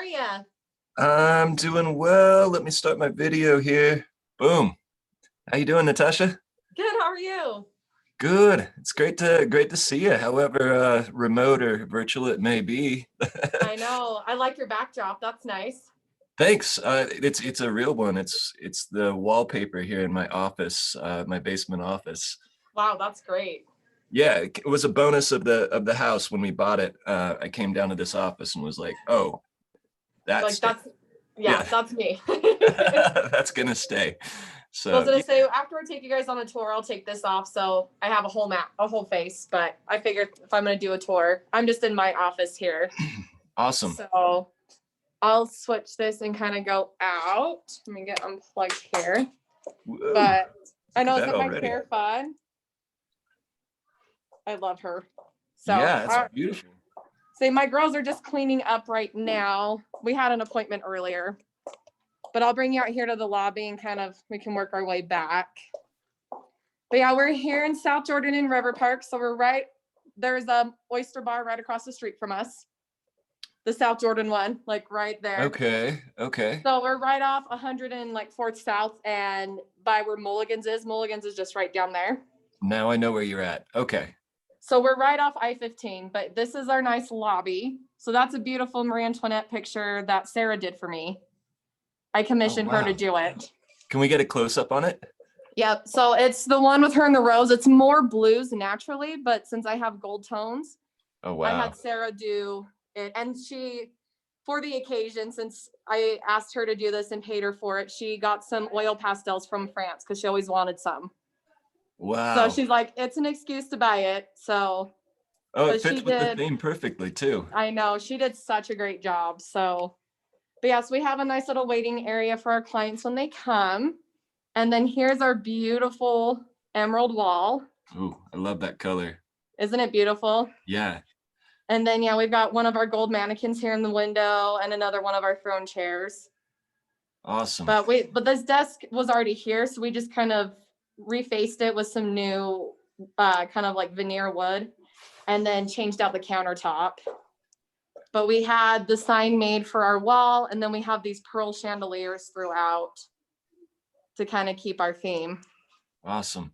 are you? I'm doing well. Let me start my video here. Boom. How you doing, Natasha? Good, how are you? Good. It's great to see you, however remote or virtual it may be. I know. I like your backdrop. That's nice. Thanks. It's a real one. It's the wallpaper here in my office, my basement office. Wow, that's great. Yeah, it was a bonus of the house when we bought it. I came down to this office and was like, oh, that's Like that's yeah, that's me. that's gonna stay. I was So gonna say after I take you guys on a tour, I'll take this off so I have a whole map, a whole face. But I figured if I'm gonna do a tour, I'm just in my office here. awesome. So I'll switch this and kind of go out. Let me get unplugged here. Whoa, But I know, at isn't that my already. hair fun? I love her. So Yeah, it's beautiful. say my girls are just cleaning up right now. We had an appointment earlier, but I'll bring you out here to the lobby and kind of we can work our way back. But yeah, we're here in South Jordan in River Park. So we're right, there's a oyster bar right across the street from us. The South Jordan one, like right there. Okay. So we're right off 104th South and by where Mulligan's is just right down there. Now I know where you're at. Okay. So we're right off I-15, but this is our nice lobby. So that's a beautiful Marie Antoinette picture that Sarah did for me. I commissioned her to do it. Can we get a close up on it? Yep. So it's the one with her in the rose. It's more blues naturally, but since I have gold tones, Oh, wow. I had Sarah do it. And she, for the occasion, since I asked her to do this and paid her for it, she got some oil pastels from France because she always wanted some. Wow. So she's like, it's an excuse to buy it. So oh, it fits with the theme perfectly too. I know, she did such a great job. So, but yes, we have a nice little waiting area for our clients when they come. And then here's our beautiful emerald wall. Ooh, I love that color. Isn't it beautiful? Yeah. And then, yeah, we've got one of our gold mannequins here in the window and another one of our throne chairs. Awesome. But this desk was already here. So we just kind of refaced it with some new kind of like veneer wood and then changed out the countertop. But we had the sign made for our wall, and then we have these pearl chandeliers throughout to kind of keep our theme. Awesome.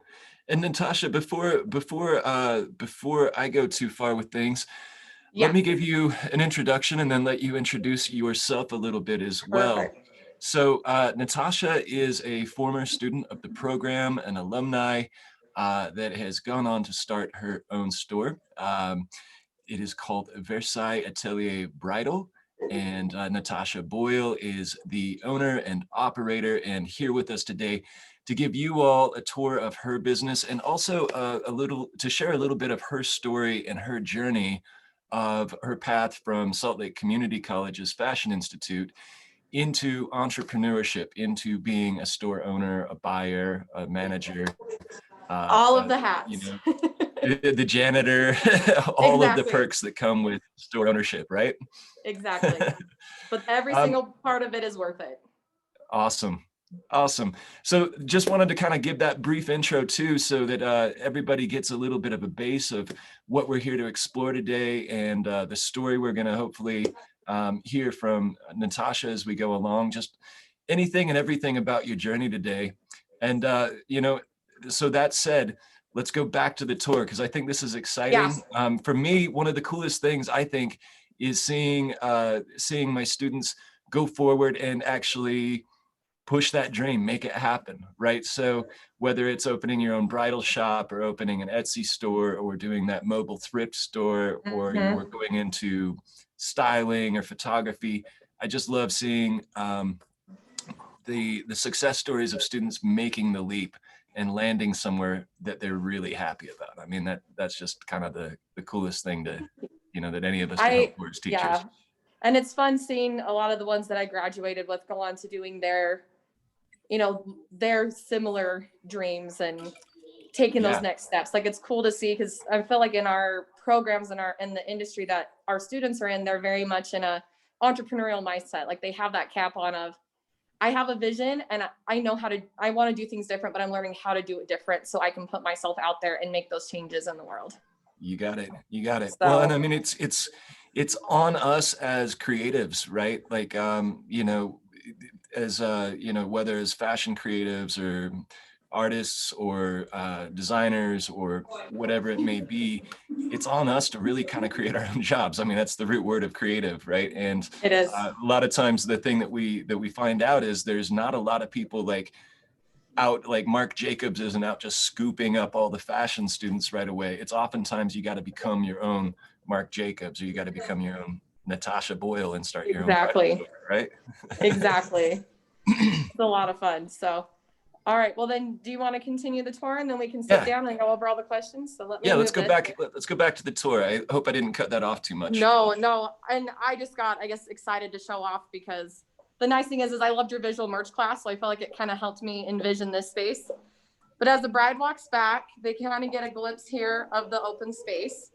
And Natasha, before I go too far with things, let me give you an introduction and then let you introduce yourself a little bit as well. Perfect. So Natasha is a former student of the program, an alumni that has gone on to start her own store. It is called Versailles Atelier Bridal, and Natasha Boyle is the owner and operator and here with us today to give you all a tour of her business and also to share a little bit of her story and her journey of her path from Salt Lake Community College's Fashion Institute into entrepreneurship, into being a store owner, a buyer, a manager. All of the hats. You know, the janitor, all of the perks that come with store ownership, right? Exactly. But every single part of it is worth it. Awesome. So just wanted to kind of give that brief intro too, so that everybody gets a little bit of a base of what we're here to explore today and the story we're going to hopefully hear from Natasha as we go along, just anything and everything about your journey today. And, so that said, let's go back to the tour because I think this is exciting. Yeah. For me, one of the coolest things I think is seeing my students go forward and actually push that dream, make it happen, right? So whether it's opening your own bridal shop or opening an Etsy store or doing that mobile thrift store or you're going into styling or photography, I just love seeing the success stories of students making the leap and landing somewhere that they're really happy about. I mean, that's just kind of the coolest thing that any of us can hope for as teachers. Yeah. And it's fun seeing a lot of the ones that I graduated with go on to doing their similar dreams and taking those next steps. Like it's cool to see because I feel like in our programs in the industry that our students are in, they're very much in a entrepreneurial mindset. Like they have that cap on of, I have a vision and I want to do things different, but I'm learning how to do it different so I can put myself out there and make those changes in the world. You got it. So, well, and I mean, it's it's on us as creatives, right? Like, you know, as you know, whether as fashion creatives or artists or designers or whatever it may be, it's on us to really kind of create our own jobs. I mean, that's the root word of creative, right? And It is. a lot of times the thing that we find out is there's not a lot of people like out, like Marc Jacobs isn't out just scooping up all the fashion students right away. It's oftentimes you got to become your own Marc Jacobs, or you got to become your own Natasha Boyle and start your own Exactly. private store, right? Exactly. It's a lot of fun. So, all right. Well, then, do you want to continue the tour, and then we can sit Yeah. down and go over all the questions? So let me. Yeah, move let's go this. back. Let's go back to the tour. I hope I didn't cut that off too much. No, no. And I just got, I guess, excited to show off because the nice thing is I loved your visual merch class. So I felt like it kind of helped me envision this space. But as the bride walks back, they kind of get a glimpse here of the open space.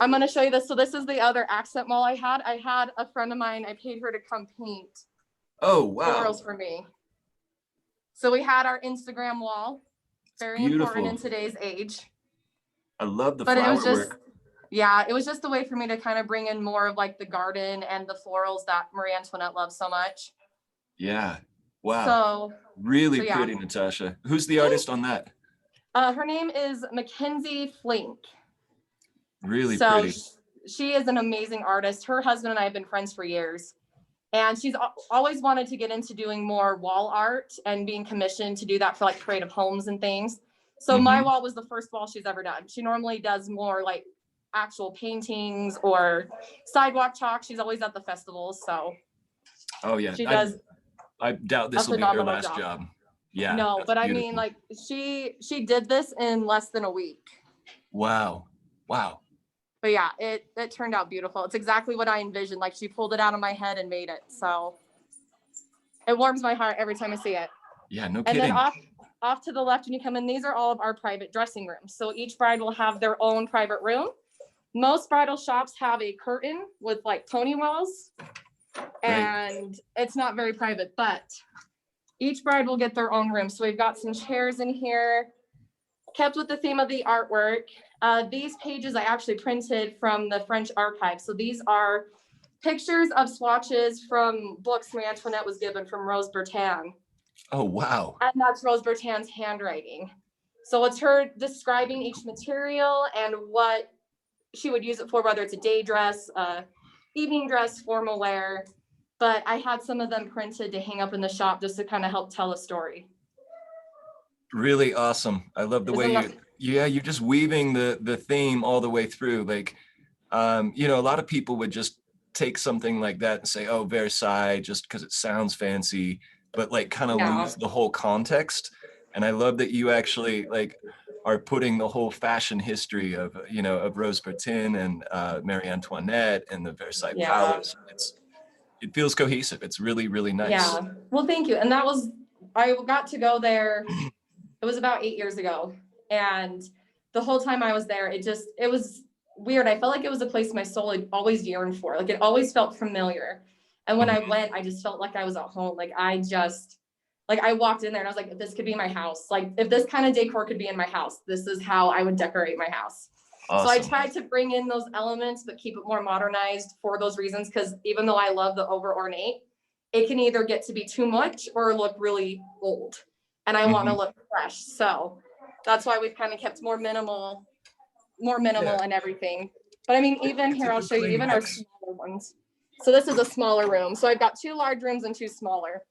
I'm going to show you this. So this is the other accent wall I had. I had a friend of mine, I paid her to come paint Oh, wow. florals for me. So we had our Instagram wall, very important in today's age. I love the But it flower was just, work. yeah, it was just a way for me to kind of bring in more of like the garden and the florals that Marie Antoinette loves so much. Yeah. Wow. So really yeah. pretty, Natasha. Who's the artist on that? Her name is Mackenzie Flink. Really so pretty. She is an amazing artist. Her husband and I have been friends for years. And she's always wanted to get into doing more wall art and being commissioned to do that for like creative homes and things. So my wall was the first wall she's ever done. She normally does more like actual paintings or sidewalk chalk. She's always at the festivals. So oh yeah, she does. I doubt this will be her last job. Yeah. No, but beautiful. I mean, like she did this in less than a week. Wow. Wow. But yeah, it turned out beautiful. It's exactly what I envisioned. Like she pulled it out of my head and made it. So it warms my heart every time I see it. Yeah, no kidding. And then off to the left when you come in, these are all of our private dressing rooms. So each bride will have their own private room. Most bridal shops have a curtain with like pony wells, and it's not very private, but each bride will get their own room. So we've got some chairs in here, kept with the theme of the artwork. These pages I actually printed from the French archive. So these are pictures of swatches from books Marie Antoinette was given from Rose Bertin. Oh, wow. And that's Rose Bertin's handwriting. So it's her describing each material and what she would use it for, whether it's a day dress, evening dress, formal wear. But I had some of them printed to hang up in the shop just to kind of help tell a story. Really awesome. I love the way you're just weaving the theme all the way through. Like, you know, a lot of people would just take something like that and say, oh, Versailles, just because it sounds fancy, but like kind of lose the whole context. And I love that you actually like are putting the whole fashion history of, you know, of Rose Bertin and Marie Antoinette and the Versailles Palace. It feels cohesive. It's really, really nice. Yeah. Well, thank you. And I got to go there. It was about 8 years ago. And the whole time I was there, it was weird. I felt like it was a place my soul had always yearned for. Like it always felt familiar. And when I went, I just felt like I was at home. Like I walked in there and I was like, if this could be my house, like if this kind of decor could be in my house, this is how I would decorate my house. Awesome. So I tried to bring in those elements, but keep it more modernized for those reasons. Because even though I love the over ornate, it can either get to be too much or look really old. And I want to look fresh. So that's why we've kind of kept more minimal and everything. But I mean, even here, I'll show you even our smaller ones. So this is a smaller room. So I've got 2 large rooms and 2 smaller.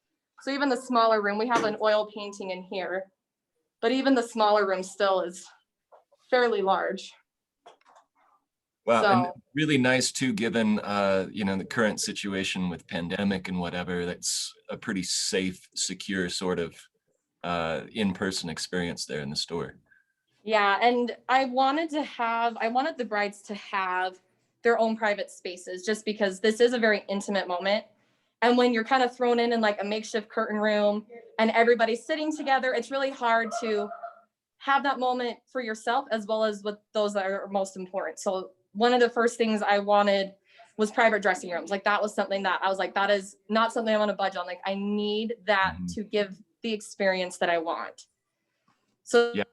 So even the smaller room, we have an oil painting in here, but even the smaller room still is fairly large. Wow, and really nice too, given you know, the current situation with pandemic and whatever. That's a pretty safe, secure sort of in-person experience there in the store. Yeah, and I wanted the brides to have their own private spaces, just because this is a very intimate moment. And when you're kind of thrown in like a makeshift curtain room and everybody's sitting together, it's really hard to have that moment for yourself as well as with those that are most important. So one of the first things I wanted was private dressing rooms. Like that was something that I was like, that is not something I want to budge on. Like I need that to give the experience that I want. So yeah.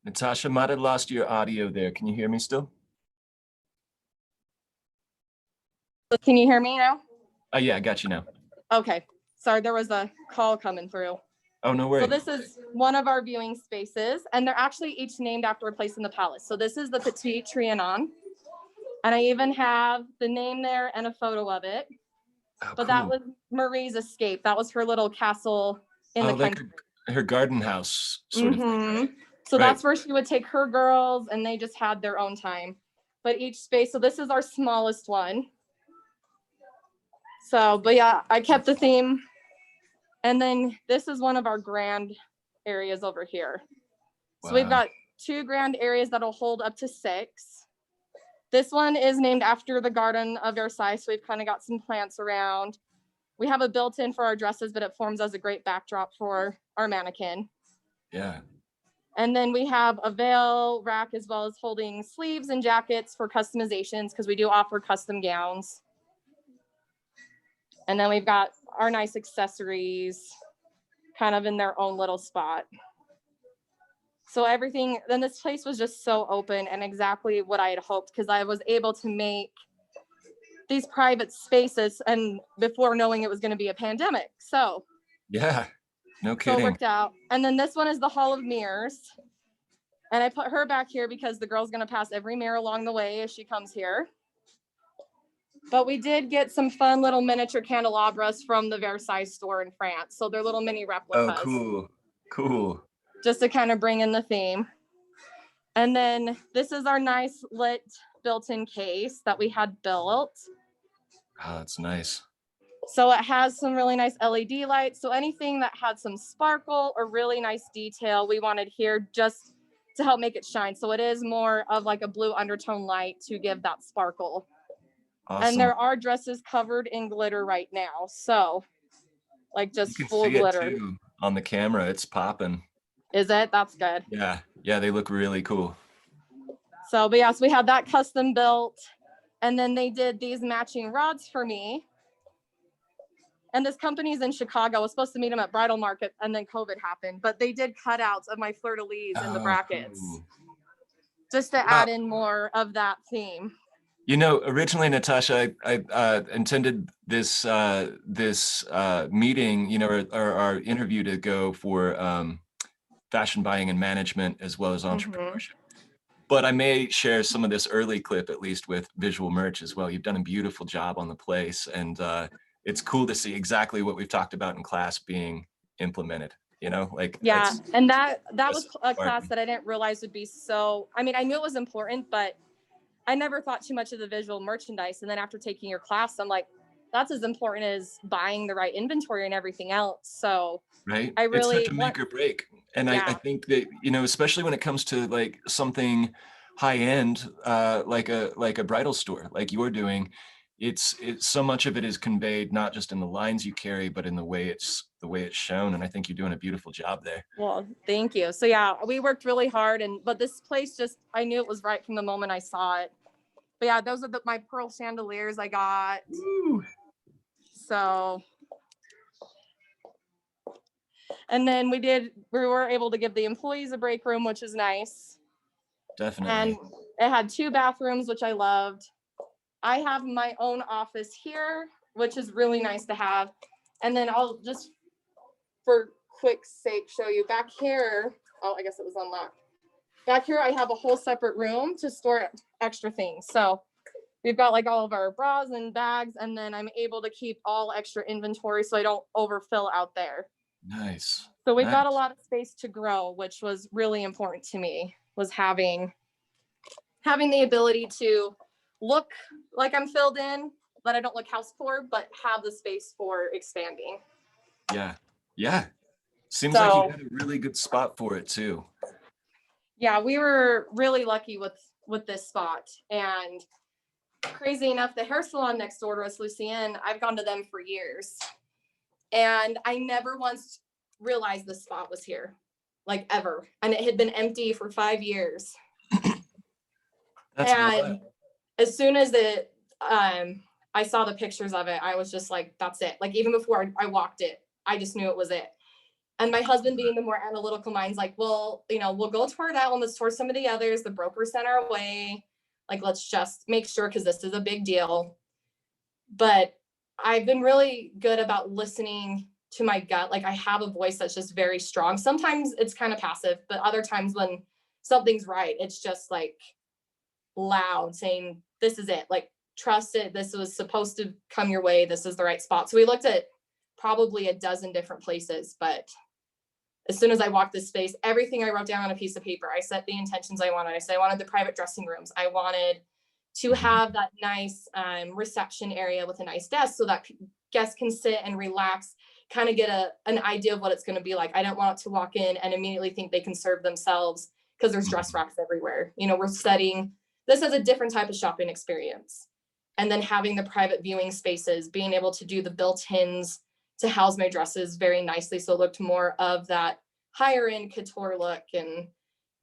Natasha, might have lost your audio there. Can you hear me still? Can you hear me now? Oh yeah, I got you now. Okay. Sorry, there was a call coming through. Oh, no So worries. this is one of our viewing spaces, and they're actually each named after a place in the palace. So this is the Petit Trianon, and I even have the name there and a photo of it. Oh, But cool. that was Marie's escape. That was her little castle in the like country. her garden house sort of thing, right? So Right. that's where she would take her girls, and they just had their own time. But each space, so this is our smallest one. So, but yeah, I kept the theme. And then this is one of our grand areas over here. So we've got 2 grand areas that'll hold up to 6. This one is named after the Garden of Versailles. So we've kind of got some plants around. We have a built-in for our dresses, but it forms as a great backdrop for our mannequin. Yeah. And then we have a veil rack as well as holding sleeves and jackets for customizations because we do offer custom gowns. And then we've got our nice accessories kind of in their own little spot. So everything, then this place was just so open and exactly what I had hoped because I was able to make these private spaces and before knowing it was going to be a pandemic. So yeah, no so it kidding. worked out. And then this one is the Hall of Mirrors. And I put her back here because the girl's going to pass every mirror along the way as she comes here. But we did get some fun little miniature candelabras from the Versailles store in France. So they're little mini replicas. Oh, cool. Cool. Just to kind of bring in the theme. And then this is our nice lit built-in case that we had built. Oh, that's nice. So it has some really nice LED lights. So anything that had some sparkle or really nice detail, we wanted here just to help make it shine. So it is more of like a blue undertone light to give that sparkle. Awesome. And there are dresses covered in glitter right now. So like just you can full see glitter. it too on the camera. It's popping. Is it? That's good. Yeah. Yeah, they look really cool. So, but yeah, so we had that custom built. And then they did these matching rods for me. And this company's in Chicago. I was supposed to meet them at Bridal Market and then COVID happened. But they did cutouts of my fleur-de-lis in the brackets. Cool. Just to add in more of that theme. You know, originally, Natasha, I intended this meeting, you know, or our interview to go for fashion buying and management as well as entrepreneurship. But I may share some of this early clip, at least with visual merch as well. You've done a beautiful job on the place, and it's cool to see exactly what we've talked about in class being implemented. You know, like yeah, and that was a smart. class that I didn't realize would be so. I mean, I knew it was important, but I never thought too much of the visual merchandise. And then after taking your class, I'm like, that's as important as buying the right inventory and everything else. So right, I really it's such a make or break. And I think that, you know, especially when it comes to like something high end, like a bridal store, like you're doing, it's so much of it is conveyed not just in the lines you carry, but in the way it's shown. And I think you're doing a beautiful job there. Well, thank you. So yeah, we worked really hard, but this place just, I knew it was right from the moment I saw it. But yeah, those are my pearl chandeliers I got. Woo. So, and then we were able to give the employees a break room, which is nice. Definitely. And it had 2 bathrooms, which I loved. I have my own office here, which is really nice to have. And then I'll just, for quick sake, show you back here. Oh, I guess it was unlocked. Back here, I have a whole separate room to store extra things. So we've got like all of our bras and bags, and then I'm able to keep all extra inventory so I don't overfill out there. Nice. So we've got a lot of space to grow, which was really important to me, was having the ability to look like I'm filled in, but I don't look house poor, but have the space for expanding. Yeah. Yeah. Seems like you had a really good spot for it too. Yeah, we were really lucky with this spot. And crazy enough, the hair salon next door to us, Lucienne, I've gone to them for years. And I never once realized this spot was here, like ever. And it had been empty for 5 years. And as soon as I saw the pictures of it, I was just like, that's it. Like even before I walked it, I just knew it was it. And my husband, being the more analytical mind's like, well, we'll go tour that one. Let's tour some of the others. The broker sent our way. Like, let's just make sure, because this is a big deal. But I've been really good about listening to my gut. Like, I have a voice that's just very strong. Sometimes it's kind of passive, but other times when something's right, it's just like loud, saying, this is it. Like, trust it. This was supposed to come your way. This is the right spot. So we looked at probably a dozen different places, but as soon as I walked this space, everything I wrote down on a piece of paper, I set the intentions I wanted. I said I wanted the private dressing rooms. I wanted to have that nice reception area with a nice desk so that guests can sit and relax, kind of get an idea of what it's going to be like. I don't want it to walk in and immediately think they can serve themselves because there's dress racks everywhere. We're studying this as a different type of shopping experience. And then having the private viewing spaces, being able to do the built-ins to house my dresses very nicely. So it looked more of that higher end couture look, and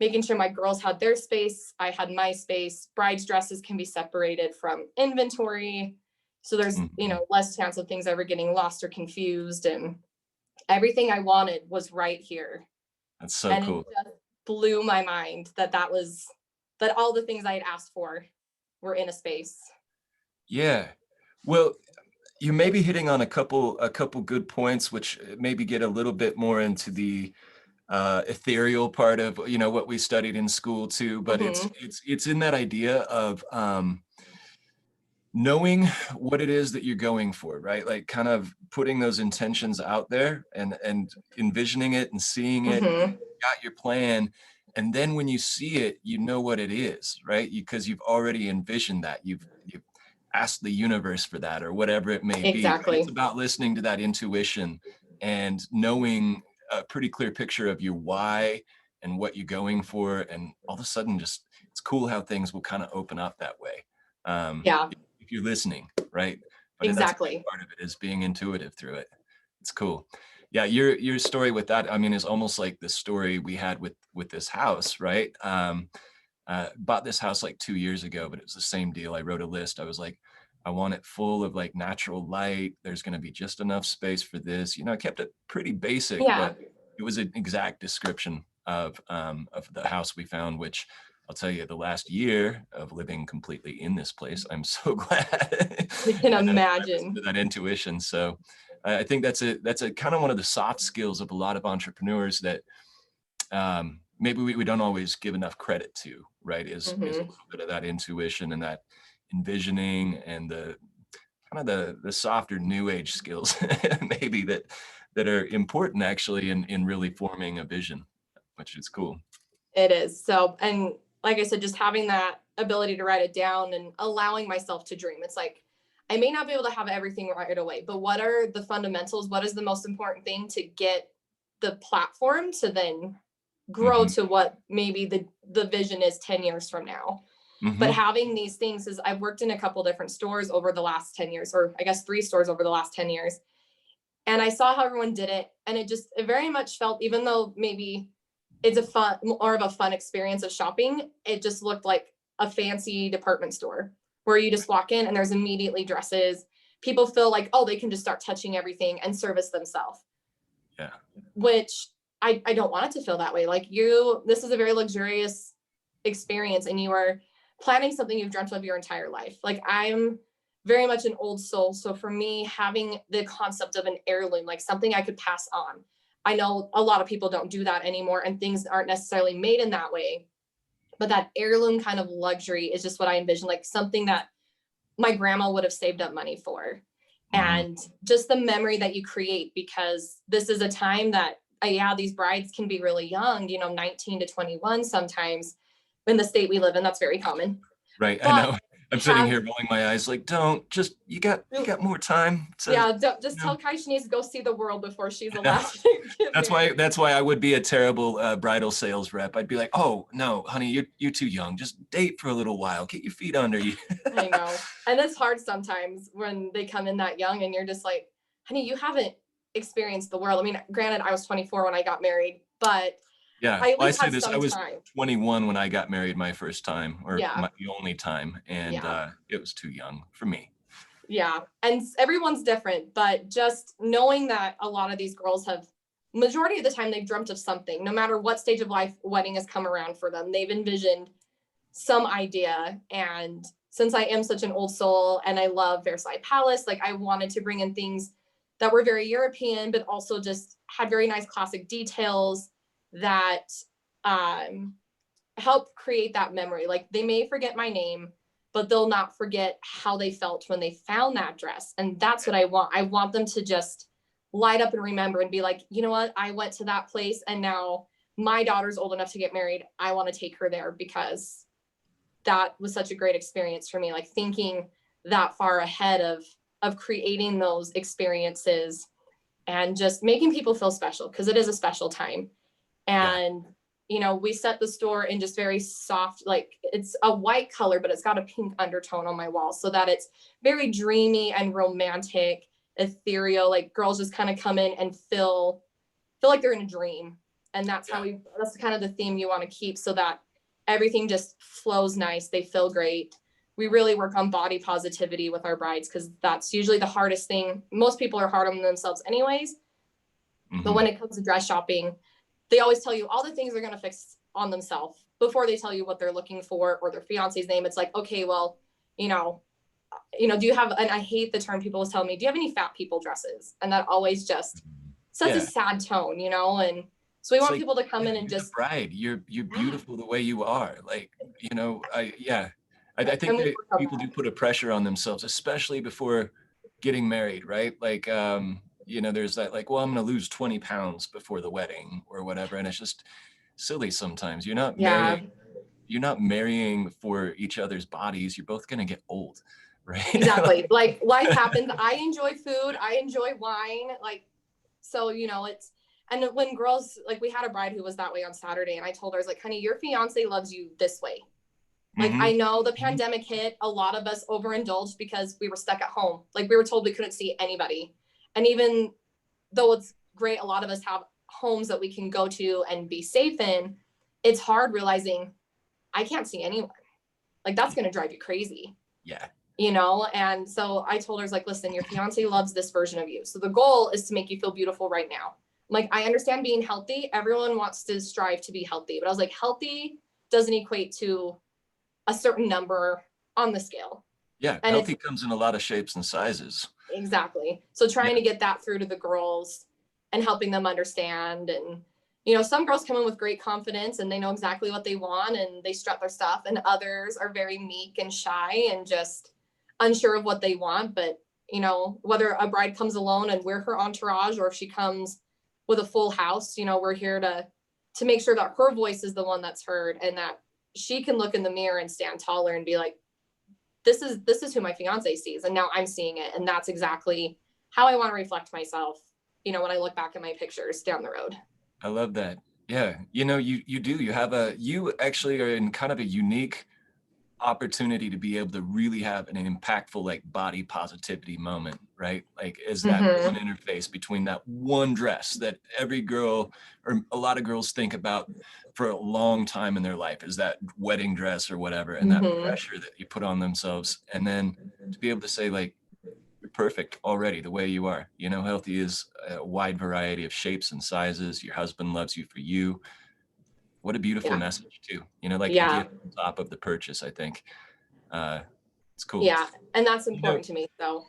making sure my girls had their space. I had my space. Brides' dresses can be separated from inventory. So there's, less chance of things ever getting lost or confused. And everything I wanted was right here. That's so and cool. It just blew my mind that all the things I had asked for were in a space. Yeah. Well, you may be hitting on a couple good points, which maybe get a little bit more into the ethereal part of what we studied in school too. But it's in that idea of knowing what it is that you're going for, right? Like, kind of putting those intentions out there and envisioning it and seeing it. Got your plan. And then when you see it, you know what it is, right? Because you've already envisioned that. You've asked the universe for that, or whatever it may be. Exactly. It's about listening to that intuition and knowing a pretty clear picture of your why and what you're going for. And all of a sudden, just, it's cool how things will kind of open up that way. If you're listening, right? But exactly. That's part of it, is being intuitive through it. It's cool. Yeah, your story with that, I mean, is almost like the story we had with this house, right? Bought this house like 2 years ago, but it was the same deal. I wrote a list. I was like, I want it full of like natural light. There's going to be just enough space for this. I kept it pretty basic, but it was an exact description of the house we found, which I'll tell you, the last year of living completely in this place, I'm so glad. You can imagine that intuition. So I think that's a kind of one of the soft skills of a lot of entrepreneurs that maybe we don't always give enough credit to, right? Is a little bit of that intuition and that envisioning and the kind of the softer new age skills maybe that are important actually in really forming a vision, which is cool. It is. So, and like I said, just having that ability to write it down and allowing myself to dream. It's like, I may not be able to have everything right away, but what are the fundamentals? What is the most important thing to get the platform to then grow to what maybe the vision is 10 years from now? But having these things is, I've worked in a couple different stores over the last 10 years, or I guess 3 stores over the last 10 years. And I saw how everyone did it. And it very much felt, even though maybe it's more of a fun experience of shopping, it just looked like a fancy department store where you just walk in and there's immediately dresses. People feel like, oh, they can just start touching everything and service themselves. Yeah. Which I don't want it to feel that way. Like, this is a very luxurious experience, and you are planning something you've dreamt of your entire life. Like, I'm very much an old soul. So for me, having the concept of an heirloom, like something I could pass on. I know a lot of people don't do that anymore, and things aren't necessarily made in that way. But that heirloom kind of luxury is just what I envision, like something that my grandma would have saved up money for. And just the memory that you create, because this is a time that, these brides can be really young, 19 to 21 sometimes. In the state we live in, that's very common. Right, but I know. I'm sitting here rolling my eyes like, you got more time. Tell Kai she needs to go see the world before she's allowed to get married. That's why I would be a terrible bridal sales rep. I'd be like, oh no, honey, you're too young. Just date for a little while. Get your feet under you. I know. And it's hard sometimes when they come in that young and you're just like, honey, you haven't experienced the world. I mean, granted, I was 24 when I got married, but yeah, I say this, I was 21 when I got married my first time, or the only time, and it was too young for me. Yeah, and everyone's different, but just knowing that a lot of these girls have majority of the time they've dreamt of something, no matter what stage of life wedding has come around for them. They've envisioned some idea. And since I am such an old soul and I love Versailles Palace, like I wanted to bring in things that were very European, but also just had very nice classic details that help create that memory. Like they may forget my name, but they'll not forget how they felt when they found that dress. And that's what I want. I want them to just light up and remember and be like, you know what? I went to that place and now my daughter's old enough to get married. I want to take her there because that was such a great experience for me. Like thinking that far ahead of creating those experiences and just making people feel special, because it is a special time. And you know, we set the store in just very soft, like it's a white color, but it's got a pink undertone on my wall so that it's very dreamy and romantic, ethereal. Like girls just kind of come in and feel like they're in a dream. And that's how that's kind of the theme you want to keep, so that everything just flows nice. They feel great. We really work on body positivity with our brides, because that's usually the hardest thing. Most people are hard on themselves anyways. But when it comes to dress shopping, they always tell you all the things they're going to fix on themselves before they tell you what they're looking for or their fiance's name. It's like, okay, well, you know, do you have, and I hate the term people tell me, do you have any fat people dresses? And that always just sets a sad tone, you know? And so we want people to come in and just bride, you're beautiful the way you are. Like, you know, I think that people do put a pressure on themselves, especially before getting married, right? Like, you know, there's that like, well, I'm going to lose 20 pounds before the wedding or whatever. And it's just silly sometimes. You're not marrying for each other's bodies. You're both going to get old, right? Exactly. Like life happens. I enjoy food. I enjoy wine. Like, so, you know, and when girls, like we had a bride who was that way on Saturday, and I told her, I was like, honey, your fiance loves you this way. Like, I know the pandemic hit, a lot of us overindulged because we were stuck at home. Like we were told we couldn't see anybody. And even though it's great, a lot of us have homes that we can go to and be safe in, it's hard realizing I can't see anyone. Like that's going to drive you crazy. Yeah. You know? And so I told her, I was like, listen, your fiance loves this version of you. So the goal is to make you feel beautiful right now. Like, I understand being healthy. Everyone wants to strive to be healthy, but I was like, healthy doesn't equate to a certain number on the scale. Yeah. And healthy comes in a lot of shapes and sizes. Exactly. So trying to get that through to the girls and helping them understand. And, you know, some girls come in with great confidence and they know exactly what they want and they strut their stuff, and others are very meek and shy and just unsure of what they want. But, you know, whether a bride comes alone and we're her entourage, or if she comes with a full house, you know, we're here to make sure that her voice is the one that's heard, and that she can look in the mirror and stand taller and be like, this is who my fiance sees. And now I'm seeing it. And that's exactly how I want to reflect myself, you know, when I look back at my pictures down the road. I love that. Yeah. You know, you actually are in kind of a unique opportunity to be able to really have an impactful like body positivity moment, right? Like as that one interface between that one dress that every girl or a lot of girls think about for a long time in their life, is that wedding dress or whatever, and that pressure that you put on themselves, and then to be able to say like, you're perfect already the way you are. You know, healthy is a wide variety of shapes and sizes. Your husband loves you for you. What a beautiful message too, you know, like a gift on top of the purchase. I think it's cool. Yeah. And that's important to me. So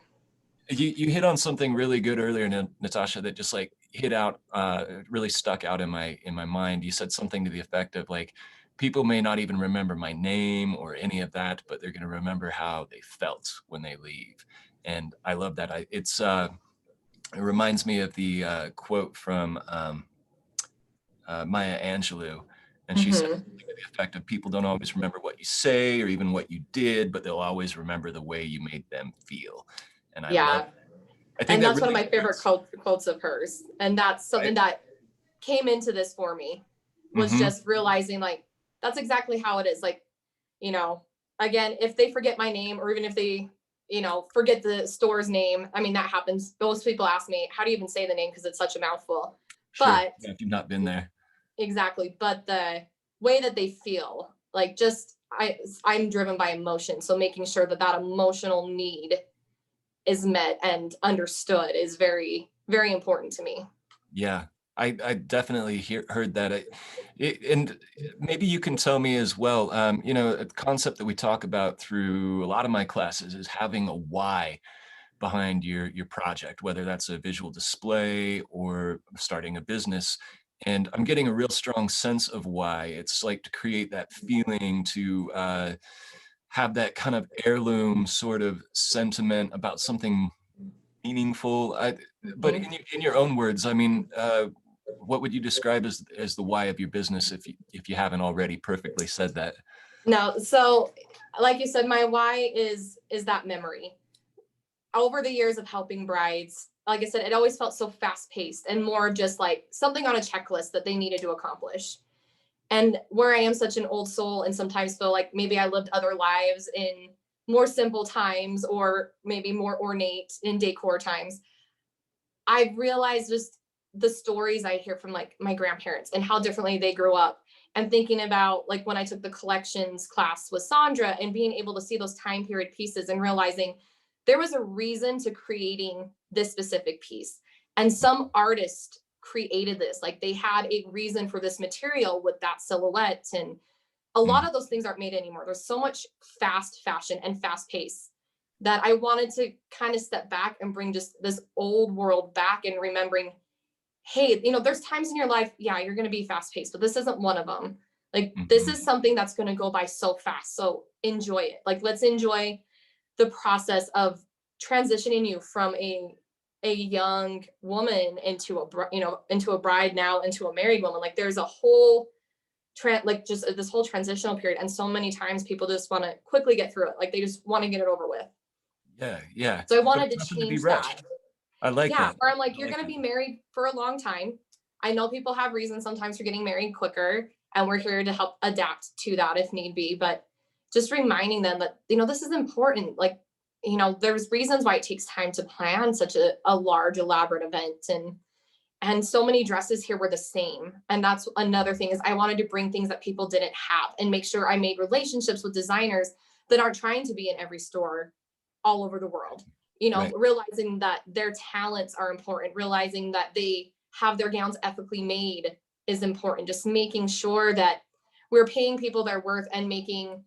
you hit on something really good earlier, Natasha, that just like hit out, really stuck out in my mind. You said something to the effect of like, people may not even remember my name or any of that, but they're going to remember how they felt when they leave. And I love that. It reminds me of the quote from Maya Angelou. And she said something to the effect of, people don't always remember what you say or even what you did, but they'll always remember the way you made them feel. And I love that. I think that's really one of my favorite quotes of hers. And that's something that came into this for me, was just realizing like, that's exactly how it is. Like, you know, again, if they forget my name, or even if they, you know, forget the store's name, I mean, that happens. Most people ask me, how do you even say the name? Because it's such a mouthful. Sure. But if you've not been there. Exactly. But the way that they feel, like, just, I'm driven by emotion. So making sure that that emotional need is met and understood is very, very important to me. Yeah. I definitely heard that. And maybe you can tell me as well, you know, a concept that we talk about through a lot of my classes is having a why behind your project, whether that's a visual display or starting a business. And I'm getting a real strong sense of why. It's like to create that feeling, to have that kind of heirloom sort of sentiment about something meaningful. But Mhm. in your own words, I mean, what would you describe as the why of your business if you haven't already perfectly said that? No, so like you said, my why is that memory. Over the years of helping brides, like I said, it always felt so fast paced and more just like something on a checklist that they needed to accomplish. And where I am such an old soul and sometimes feel like maybe I lived other lives in more simple times or maybe more ornate in decor times, I've realized just the stories I hear from like my grandparents and how differently they grew up. And thinking about like when I took the collections class with Sandra and being able to see those time period pieces and realizing there was a reason to creating this specific piece. And some artist created this, like they had a reason for this material with that silhouette. And a lot Mm, of those things aren't made anymore. There's so much fast fashion and fast pace that I wanted to kind of step back and bring just this old world back and remembering, hey, you know, there's times in your life, yeah, you're going to be fast paced, but this isn't one of them. Like, this mhm. is something that's going to go by so fast. So enjoy it. Like, let's enjoy the process of transitioning you from a young woman into a you know into a bride, now into a married woman. Like there's a whole like just this whole transitional period, and so many times people just want to quickly get through it, like they just want to get it over with. Yeah, yeah. So I No, wanted to nothing to be change that. rushed. I like Yeah, that. or I'm like, I you're like gonna that. be married for a long time. I know people have reasons sometimes for getting married quicker, and we're here to help adapt to that if need be. But just reminding them that, you know, this is important. Like, you know, there's reasons why it takes time to plan such a large, elaborate event. And so many dresses here were the same. And that's another thing, is I wanted to bring things that people didn't have and make sure I made relationships with designers that aren't trying to be in every store all over the world. You know, Right. realizing that their talents are important, realizing that they have their gowns ethically made is important. Just making sure that we're paying people their worth and making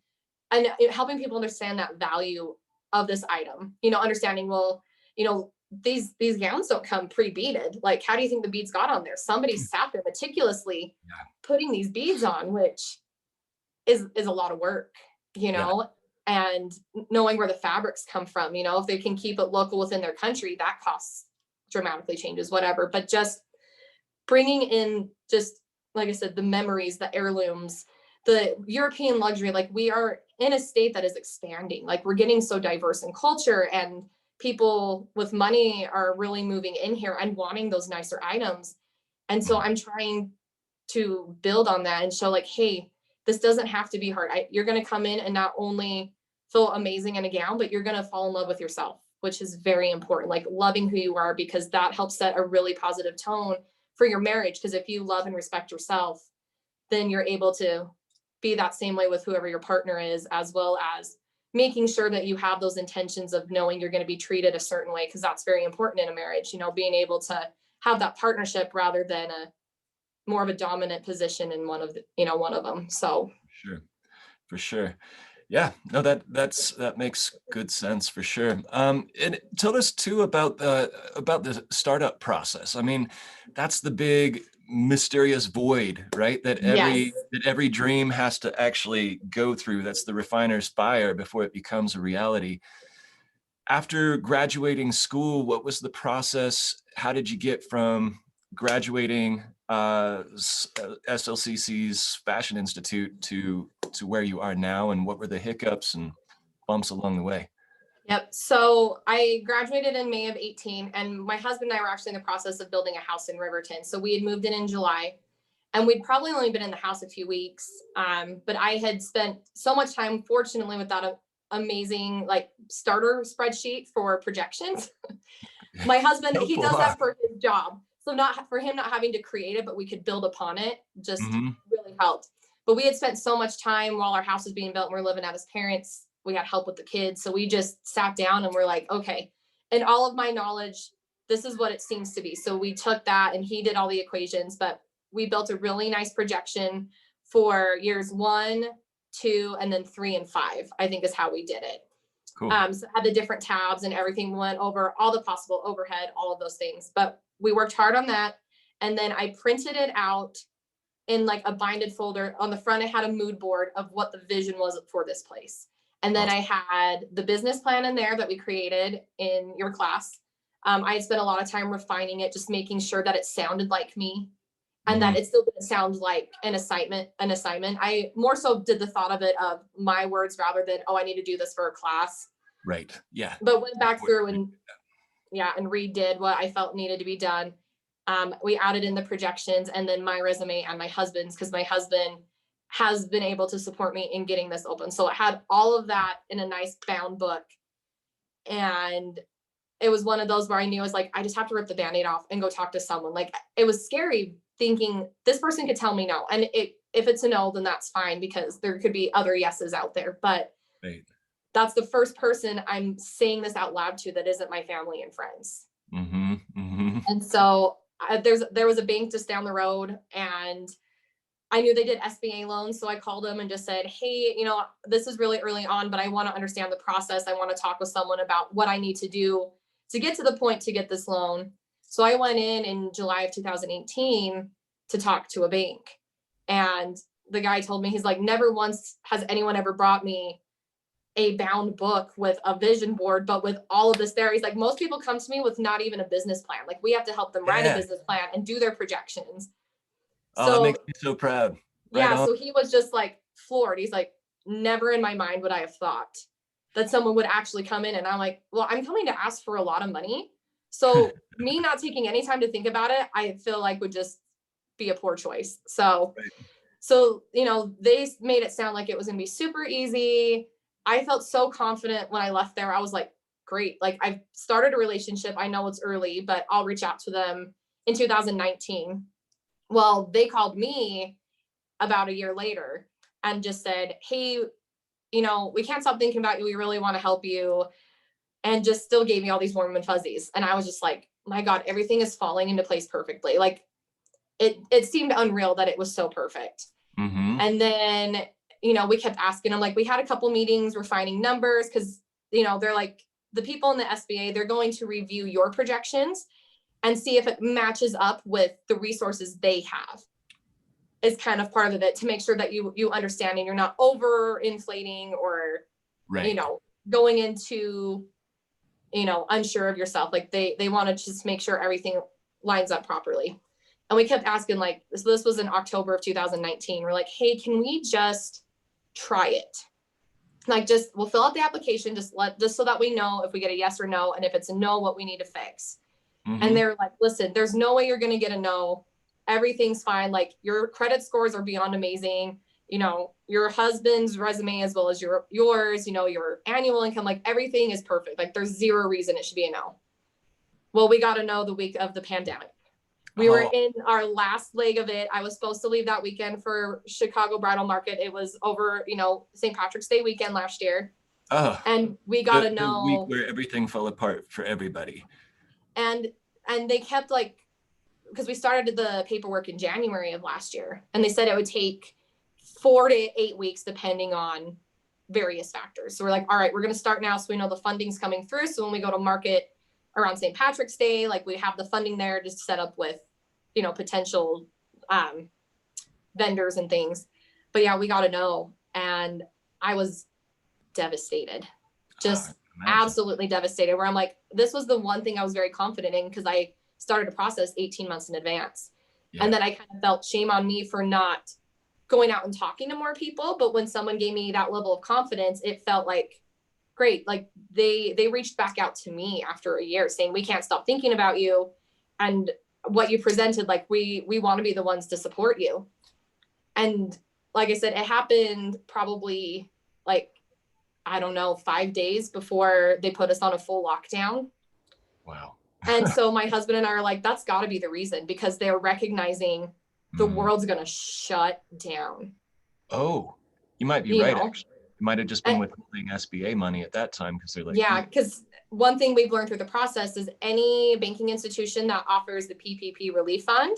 and helping people understand that value of this item. You know, understanding, well, you know, these gowns don't come pre-beaded. Like, how do you think the beads got on there? Somebody sat there meticulously Yeah, putting these beads on, which is a lot of work, you yeah. know. And knowing where the fabrics come from, you know, if they can keep it local within their country, that costs dramatically changes, whatever. But just bringing in, just like I said, the memories, the heirlooms, the European luxury. Like, we are in a state that is expanding. Like, we're getting so diverse in culture, and people with money are really moving in here and wanting those nicer items. And so Mhm. I'm trying to build on that and show like, hey, this doesn't have to be hard. You're going to come in and not only feel amazing in a gown, but you're going to fall in love with yourself, which is very important. Like, loving who you are, because that helps set a really positive tone for your marriage. Because if you love and respect yourself, then you're able to be that same way with whoever your partner is, as well as making sure that you have those intentions of knowing you're going to be treated a certain way, because that's very important in a marriage. You know, being able to have that partnership rather than a more of a dominant position in one of the, you know, one of them. So Sure. For sure. Yeah, no, that makes good sense for sure. And tell us too about the startup process. I mean, that's the big mysterious void, right? yes. That every dream has to actually go through. That's the refiner's fire before it becomes a reality. After graduating school, what was the process? How did you get from graduating SLCC's Fashion Institute to where you are now, and what were the hiccups and bumps along the way? Yep. So I graduated in May of 18, and my husband and I were actually in the process of building a house in Riverton. So we had moved in July, and we'd probably only been in the house a few weeks. But I had spent so much time, fortunately, with that amazing like starter spreadsheet for projections. My husband, he Helpful, does huh? that for his job. So not for him not having to create it, but we could build upon it, just Hmm. really helped. But we had spent so much time while our house was being built and we are living at his parents. We had help with the kids. So we just sat down and we're like, okay. And all of my knowledge this is what it seems to be. So we took that and he did all the equations, but we built a really nice projection for years 1, 2, and then 3 and 5, I think is how we did it. Cool. So had the different tabs and everything, went over all the possible overhead, all of those things. But we worked hard on that. And then I printed it out in like a binded folder. On the front, I had a mood board of what the vision was for this place. And then I had the business plan in there that we created in your class. I had spent a lot of time refining it, just making sure that it sounded like me and that it still didn't sound like an assignment. I more so did the thought of it of my words rather than, oh, I need to do this for a class. Right. Yeah. But went back through and redid what I felt needed to be done. We added in the projections and then my resume and my husband's, because my husband has been able to support me in getting this open. So it had all of that in a nice bound book. And it was one of those where I knew I was like, I just have to rip the Band-Aid off and go talk to someone. Like, it was scary thinking this person could tell me no. And if it's a no, then that's fine, because there could be other yeses out there. But that's the first person I'm saying this out loud to that isn't my family and friends. And so there was a bank just down the road, and I knew they did SBA loans. So I called them and just said, hey, this is really early on, but I want to understand the process. I want to talk with someone about what I need to do to get to the point to get this loan. So I went in July of 2018 to talk to a bank. And the guy told me, he's like, never once has anyone ever brought me a bound book with a vision board, but with all of this there. He's like, most people come to me with not even a business plan. Like, we have to help them write a business plan and do their projections. Oh, that makes me so proud. So he was just like floored. He's like, never in my mind would I have thought that someone would actually come in. And I'm like, well, I'm coming to ask for a lot of money. So me not taking any time to think about it, I feel like would just be a poor choice. So, they made it sound like it was going to be super easy. I felt so confident when I left there. I was like, great. Like, I've started a relationship. I know it's early, but I'll reach out to them in 2019. Well, they called me about a year later and just said, hey, we can't stop thinking about you. We really want to help you. And just still gave me all these warm and fuzzies. And I was just like, my God, everything is falling into place perfectly. Like, it seemed unreal that it was so perfect. And then, we kept asking them, like, we had a couple meetings refining numbers, because, they're like, the people in the SBA, they're going to review your projections and see if it matches up with the resources they have. Is kind of part of it, to make sure that you understand and you're not over inflating or, going into, unsure of yourself. Like, they want to just make sure everything lines up properly. And we kept asking, like, this was in October of 2019. We're like, hey, can we just try it? Like, we'll fill out the application, just so that we know if we get a yes or no. And if it's a no, what we need to fix. And they're like, listen, there's no way you're going to get a no. Everything's fine. Like, your credit scores are beyond amazing. Your husband's resume, as well as yours, your annual income, like, everything is perfect. Like, there's zero reason it should be a no. Well, we got a no the week of the pandemic. We were in our last leg of it. I was supposed to leave that weekend for Chicago Bridal Market. It was over, St. Patrick's Day weekend last year. And we got a no. The week where everything fell apart for everybody. And they kept, like, because we started the paperwork in January of last year, and they said it would take 4 to 8 weeks, depending on various factors. So we're like, all right, we're going to start now, so we know the funding's coming through. So when we go to market around St. Patrick's Day, like, we have the funding there just set up with, potential vendors and things. But yeah, we got to know. And I was devastated, just absolutely devastated, where I'm like, this was the one thing I was very confident in, because I started a process 18 months in advance. And then I kind of felt shame on me for not going out and talking to more people. But when someone gave me that level of confidence, it felt like, great. Like, they reached back out to me after a year saying, we can't stop thinking about you. And what you presented, like, we want to be the ones to support you. And like I said, it happened probably, like, I don't know, 5 days before they put us on a full lockdown. Wow. And so my husband and I are like, that's got to be the reason, because they're recognizing the world's going to shut down. Oh, you might be right, actually. might have just been withholding SBA money at that time because they're like, yeah, because one thing we've learned through the process is any banking institution that offers the PPP relief fund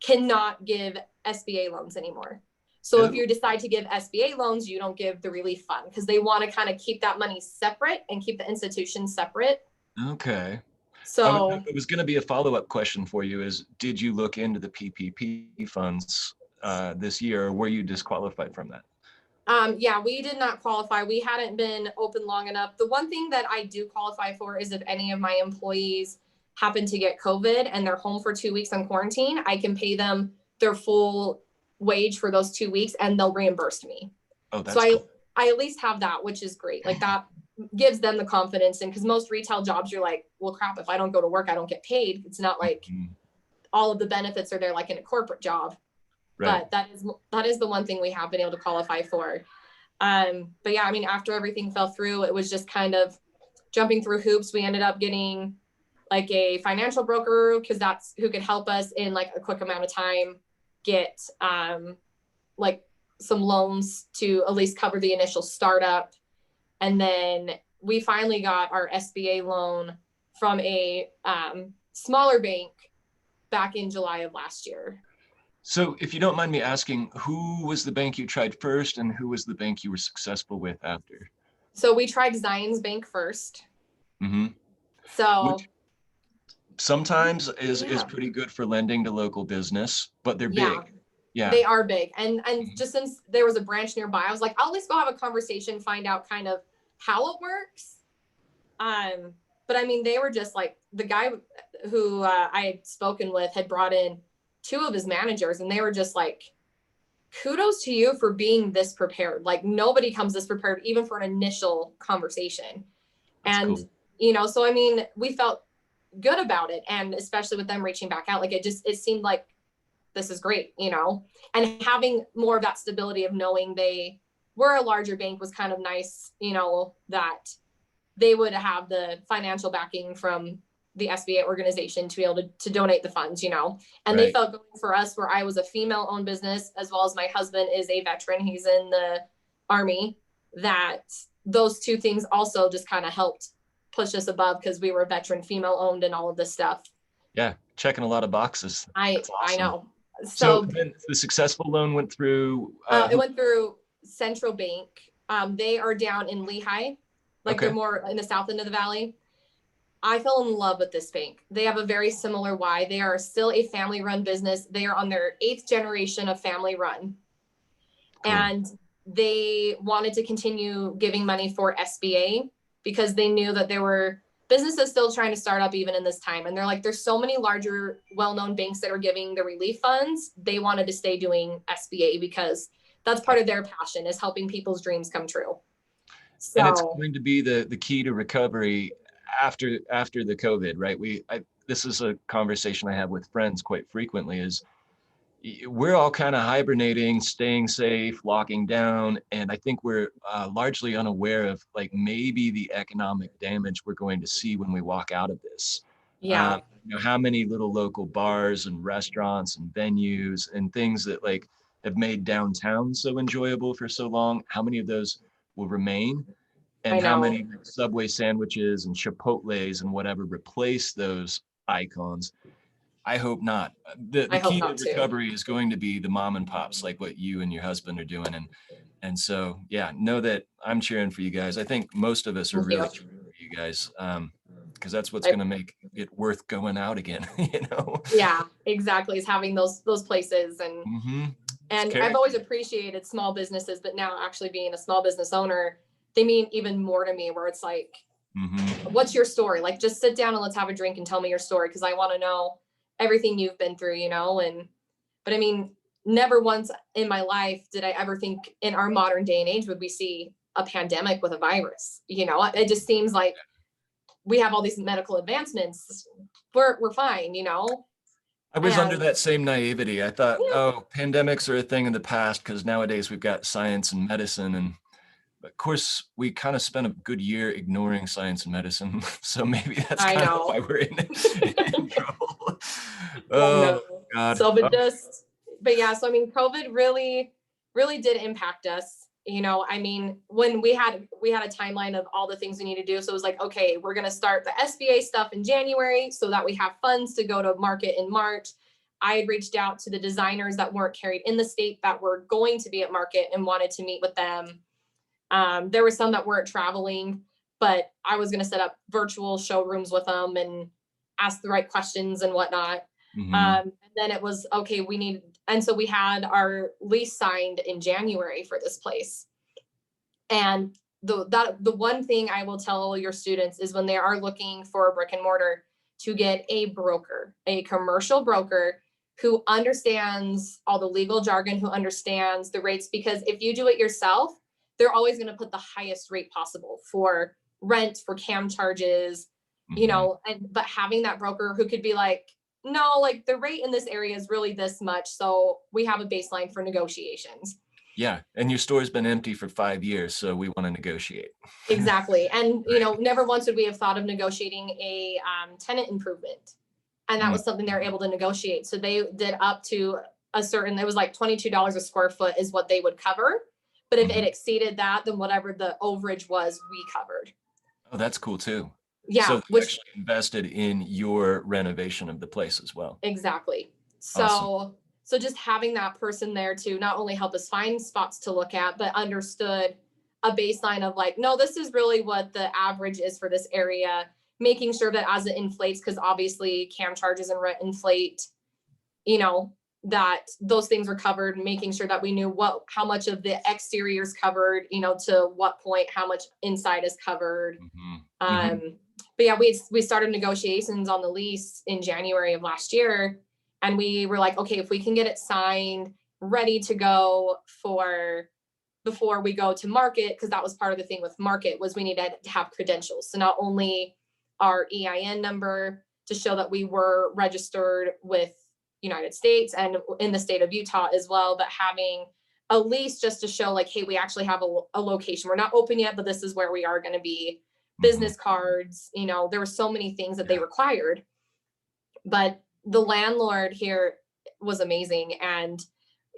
cannot give SBA loans anymore. So if you decide to give SBA loans, you don't give the relief fund because they want to kind of keep that money separate and keep the institution separate. okay. So it was going to be a follow-up question for you is, did you look into the PPP funds this year, or were you disqualified from that? yeah, we did not qualify. We hadn't been open long enough. The one thing that I do qualify for is if any of my employees happen to get COVID and they're home for 2 weeks on quarantine, I can pay them their full wage for those 2 weeks and they'll reimburse me. Oh, that's so cool. I at least have that, which is great. Like that gives them the confidence. And because most retail jobs, you're like, well, crap, if I don't go to work, I don't get paid. It's not like all of the benefits are there like in a corporate job. Right. But that is the one thing we have been able to qualify for. But yeah, I mean, after everything fell through, it was just kind of jumping through hoops. We ended up getting like a financial broker because that's who could help us in like a quick amount of time get like some loans to at least cover the initial startup. And then we finally got our SBA loan from a smaller bank back in July of last year. So if you don't mind me asking, who was the bank you tried first and who was the bank you were successful with after? So we tried Zions Bank first. Mm-hmm. So which sometimes is pretty good for lending to local business, but they're big. Yeah, they are big. And just since there was a branch nearby, I was like, I'll at least go have a conversation, find out kind of how it works. But I mean, they were just like, the guy who I had spoken with had brought in 2 of his managers and they were just like, kudos to you for being this prepared. Like nobody comes this prepared, even for an initial conversation. That's and cool. You know, so I mean, we felt good about it. And especially with them reaching back out, like it seemed like this is great, you know, and having more of that stability of knowing they were a larger bank was kind of nice, you know, that they would have the financial backing from the SBA organization to be able to donate the funds, you know, and they felt going for us where I was a female owned business, as well as my husband is a veteran. He's in the Army, that those 2 things also just kind of helped push us above because we were veteran, female owned and all of this stuff. Yeah. Checking a lot of boxes. Awesome. I know. So then the successful loan went through? It went through Central Bank. They are down in Lehigh, like they're more in the south end of the valley. I fell in love with this bank. They have a very similar why. They are still a family run business. They are on their 8th generation of family run. Cool. And they wanted to continue giving money for SBA because they knew that there were businesses still trying to start up even in this time. And they're like, there's so many larger, well-known banks that are giving the relief funds. They wanted to stay doing SBA because that's part of their passion, is helping people's dreams come true. So, and it's going to be the key to recovery after the COVID, right? This is a conversation I have with friends quite frequently, is we're all kind of hibernating, staying safe, locking down. And I think we're largely unaware of like maybe the economic damage we're going to see when we walk out of this. Yeah. You know, how many little local bars and restaurants and venues and things that like have made downtown so enjoyable for so long, how many of those will remain? And how many Subway sandwiches and Chipotles and whatever replace those icons? I hope not. The key to recovery is going to be the mom and pops, like what you and your husband are doing. And so, yeah, know that I'm cheering for you guys. I think most of us are really cheering for you guys, because that's what's going to make it worth going out again, you know? Yeah, exactly. Is having those places. And and I've always appreciated small businesses, but now actually being a small business owner, they mean even more to me, where it's like, what's your story? Like, just sit down and let's have a drink and tell me your story, because I want to know everything you've been through, you know. But I mean, never once in my life did I ever think in our modern day and age would we see a pandemic with a virus. You know, it just seems like we have all these medical advancements. We're fine, you know. I was under that same naivety. I thought, oh, pandemics are a thing in the past because nowadays we've got science and medicine. And of course, we kind of spent a good year ignoring science and medicine. So maybe that's kind of why we're in trouble. Oh, God. So, but yeah, so I mean, COVID really, really did impact us. you know, I mean, when we had a timeline of all the things we need to do. So it was like, okay, we're going to start the SBA stuff in January so that we have funds to go to market in March. I had reached out to the designers that weren't carried in the state that were going to be at market and wanted to meet with them. There were some that weren't traveling, but I was going to set up virtual showrooms with them and ask the right questions and whatnot. And then it was, okay, and so we had our lease signed in January for this place. And the one thing I will tell your students is when they are looking for a brick and mortar, to get a broker, a commercial broker who understands all the legal jargon, who understands the rates, because if you do it yourself, they're always going to put the highest rate possible for rent, for cam charges, you know, but having that broker who could be like, no, like the rate in this area is really this much. So we have a baseline for negotiations. Yeah. And your store's been empty for 5 years. So we want to negotiate. Exactly. And, you know, never once would we have thought of negotiating a tenant improvement. And that was something they were able to negotiate. So they did up to it was like $22 a square foot is what they would cover. But if it exceeded that, then whatever the overage was, we covered. Oh, that's cool too. Yeah. So they actually invested in your renovation of the place as well. Exactly. So, awesome. So just having that person there to not only help us find spots to look at, but understood a baseline of like, no, this is really what the average is for this area, making sure that as it inflates, because obviously cam charges and rent inflate, you know, that those things were covered, making sure that we knew how much of the exterior is covered, you know, to what point, how much inside is covered. But yeah, we started negotiations on the lease in January of last year. And we were like, okay, if we can get it signed, ready to go before we go to market, because that was part of the thing with market was we needed to have credentials. So not only our EIN number to show that we were registered with United States and in the state of Utah as well, but having a lease just to show like, hey, we actually have a location. We're not open yet, but this is where we are going to be. Business cards, you know, there were so many things that they required. But the landlord here was amazing. And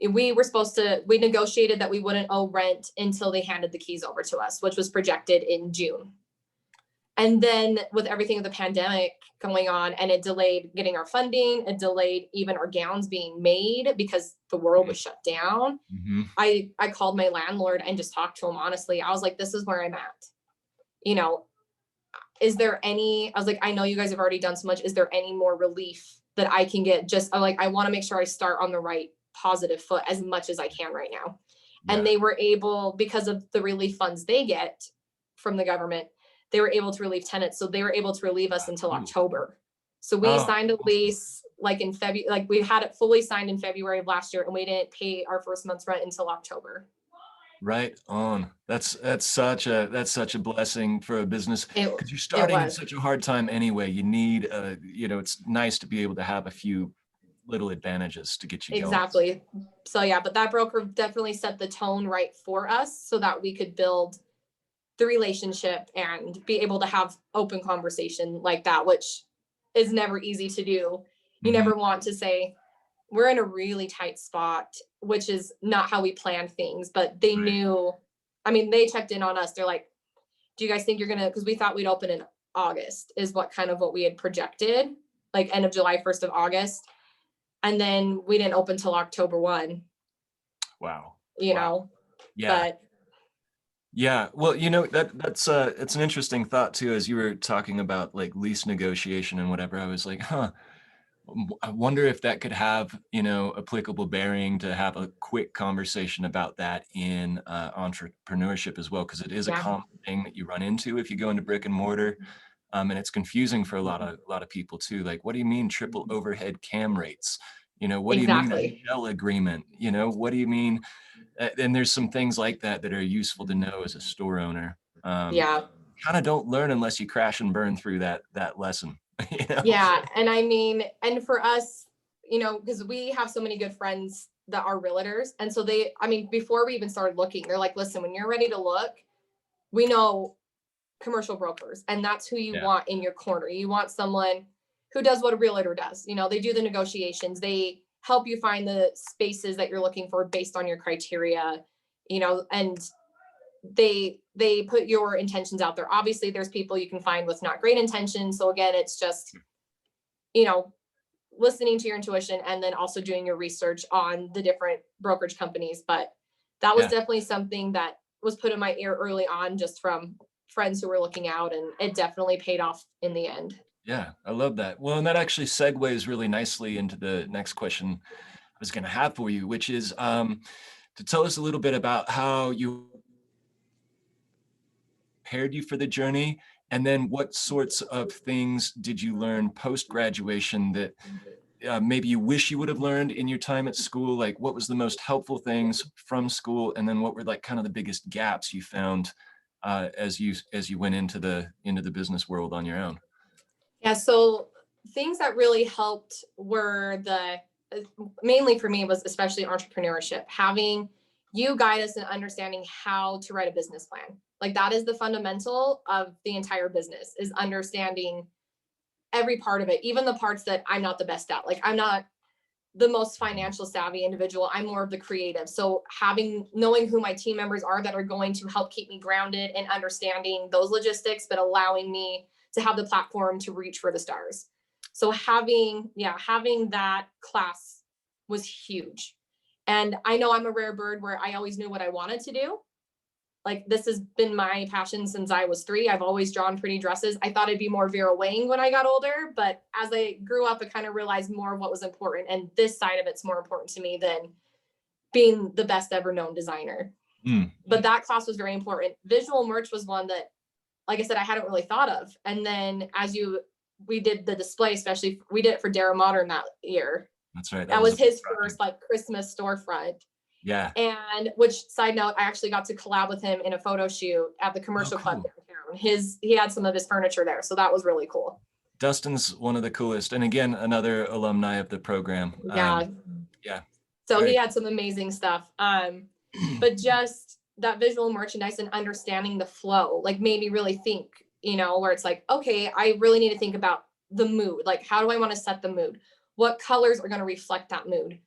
we negotiated that we wouldn't owe rent until they handed the keys over to us, which was projected in June. And then with everything of the pandemic going on, and it delayed getting our funding, it delayed even our gowns being made because the world was shut down. I called my landlord and just talked to him honestly. I was like, this is where I'm at. You know, I was like, I know you guys have already done so much. Is there any more relief that I can get? I want to make sure I start on the right positive foot as much as I can right now. Yeah. And they were able, because of the relief funds they get from the government, they were able to relieve tenants. So they were able to relieve us until October. So we signed a lease like in February, like we had it fully signed in February of last year, and we didn't pay our first month's rent until October. Right on. That's such a blessing for a business, because you're starting in such a hard time anyway. You need it's nice to be able to have a few little advantages to get you going. Exactly. So yeah, but that broker definitely set the tone right for us so that we could build the relationship and be able to have open conversation like that, which is never easy to do. You never want to say, we're in a really tight spot, which is not how we planned things, but they knew, I mean, they checked in on us. They're like, do you guys think you're going to, because we thought we'd open in August is what we had projected, like end of July, 1st of August. And then we didn't open till October 1. Wow. You know? Yeah. But yeah. Well, that's it's an interesting thought too, as you were talking about like lease negotiation and whatever. I was like, I wonder if that could have, applicable bearing to have a quick conversation about that in entrepreneurship as well, because it is a common thing that you run into if you go into brick and mortar, and it's confusing for a lot of people too. Like, what do you mean triple overhead cam rates? What do you mean a shell agreement? What do you mean? And there's some things like that are useful to know as a store owner. Kind of don't learn unless you crash and burn through that lesson. Yeah. And I mean, and for us, because we have so many good friends that are realtors. And so before we even started looking, they're like, listen, when you're ready to look, we know commercial brokers, and that's who you want in your corner. You want someone who does what a realtor does. They do the negotiations. They help you find the spaces that you're looking for based on your criteria. and they put your intentions out there. Obviously there's people you can find with not great intentions. So again, it's just, listening to your intuition and then also doing your research on the different brokerage companies. But that was definitely something that was put in my ear early on, just from friends who were looking out, and it definitely paid off in the end. Yeah, I love that. Well, and that actually segues really nicely into the next question I was going to have for you, which is to tell us a little bit about how you prepared you for the journey, and then what sorts of things did you learn post-graduation that maybe you wish you would have learned in your time at school? Like, what was the most helpful things from school, and then what were like kind of the biggest gaps you found as you went into the business world on your own? Yeah, so things that really helped were mainly for me was especially entrepreneurship, having you guide us in understanding how to write a business plan. Like, that is the fundamental of the entire business, is understanding every part of it, even the parts that I'm not the best at. Like, I'm not the most financial savvy individual. I'm more of the creative. So knowing who my team members are that are going to help keep me grounded and understanding those logistics, but allowing me to have the platform to reach for the stars. So having that class was huge. And I know I'm a rare bird where I always knew what I wanted to do. Like, this has been my passion since I was 3. I've always drawn pretty dresses. I thought I'd be more Vera Wang when I got older, but as I grew up, I kind of realized more of what was important. And this side of it's more important to me than being the best ever known designer. But that class was very important. Visual merch was one that, like I said, I hadn't really thought of. And then we did the display, especially we did it for Dara Modern that year. That's right. That was his first like Christmas storefront. Yeah. And which, side note, I actually got to collab with him in a photo shoot at the commercial club downtown. He had some of his furniture there. So that was really cool. Dustin's one of the coolest. And again, another alumni of the program. Yeah. So he had some amazing stuff. But just that visual merchandise and understanding the flow, like, made me really think, where it's like, okay, I really need to think about the mood. Like, how do I want to set the mood? What colors are going to reflect that mood?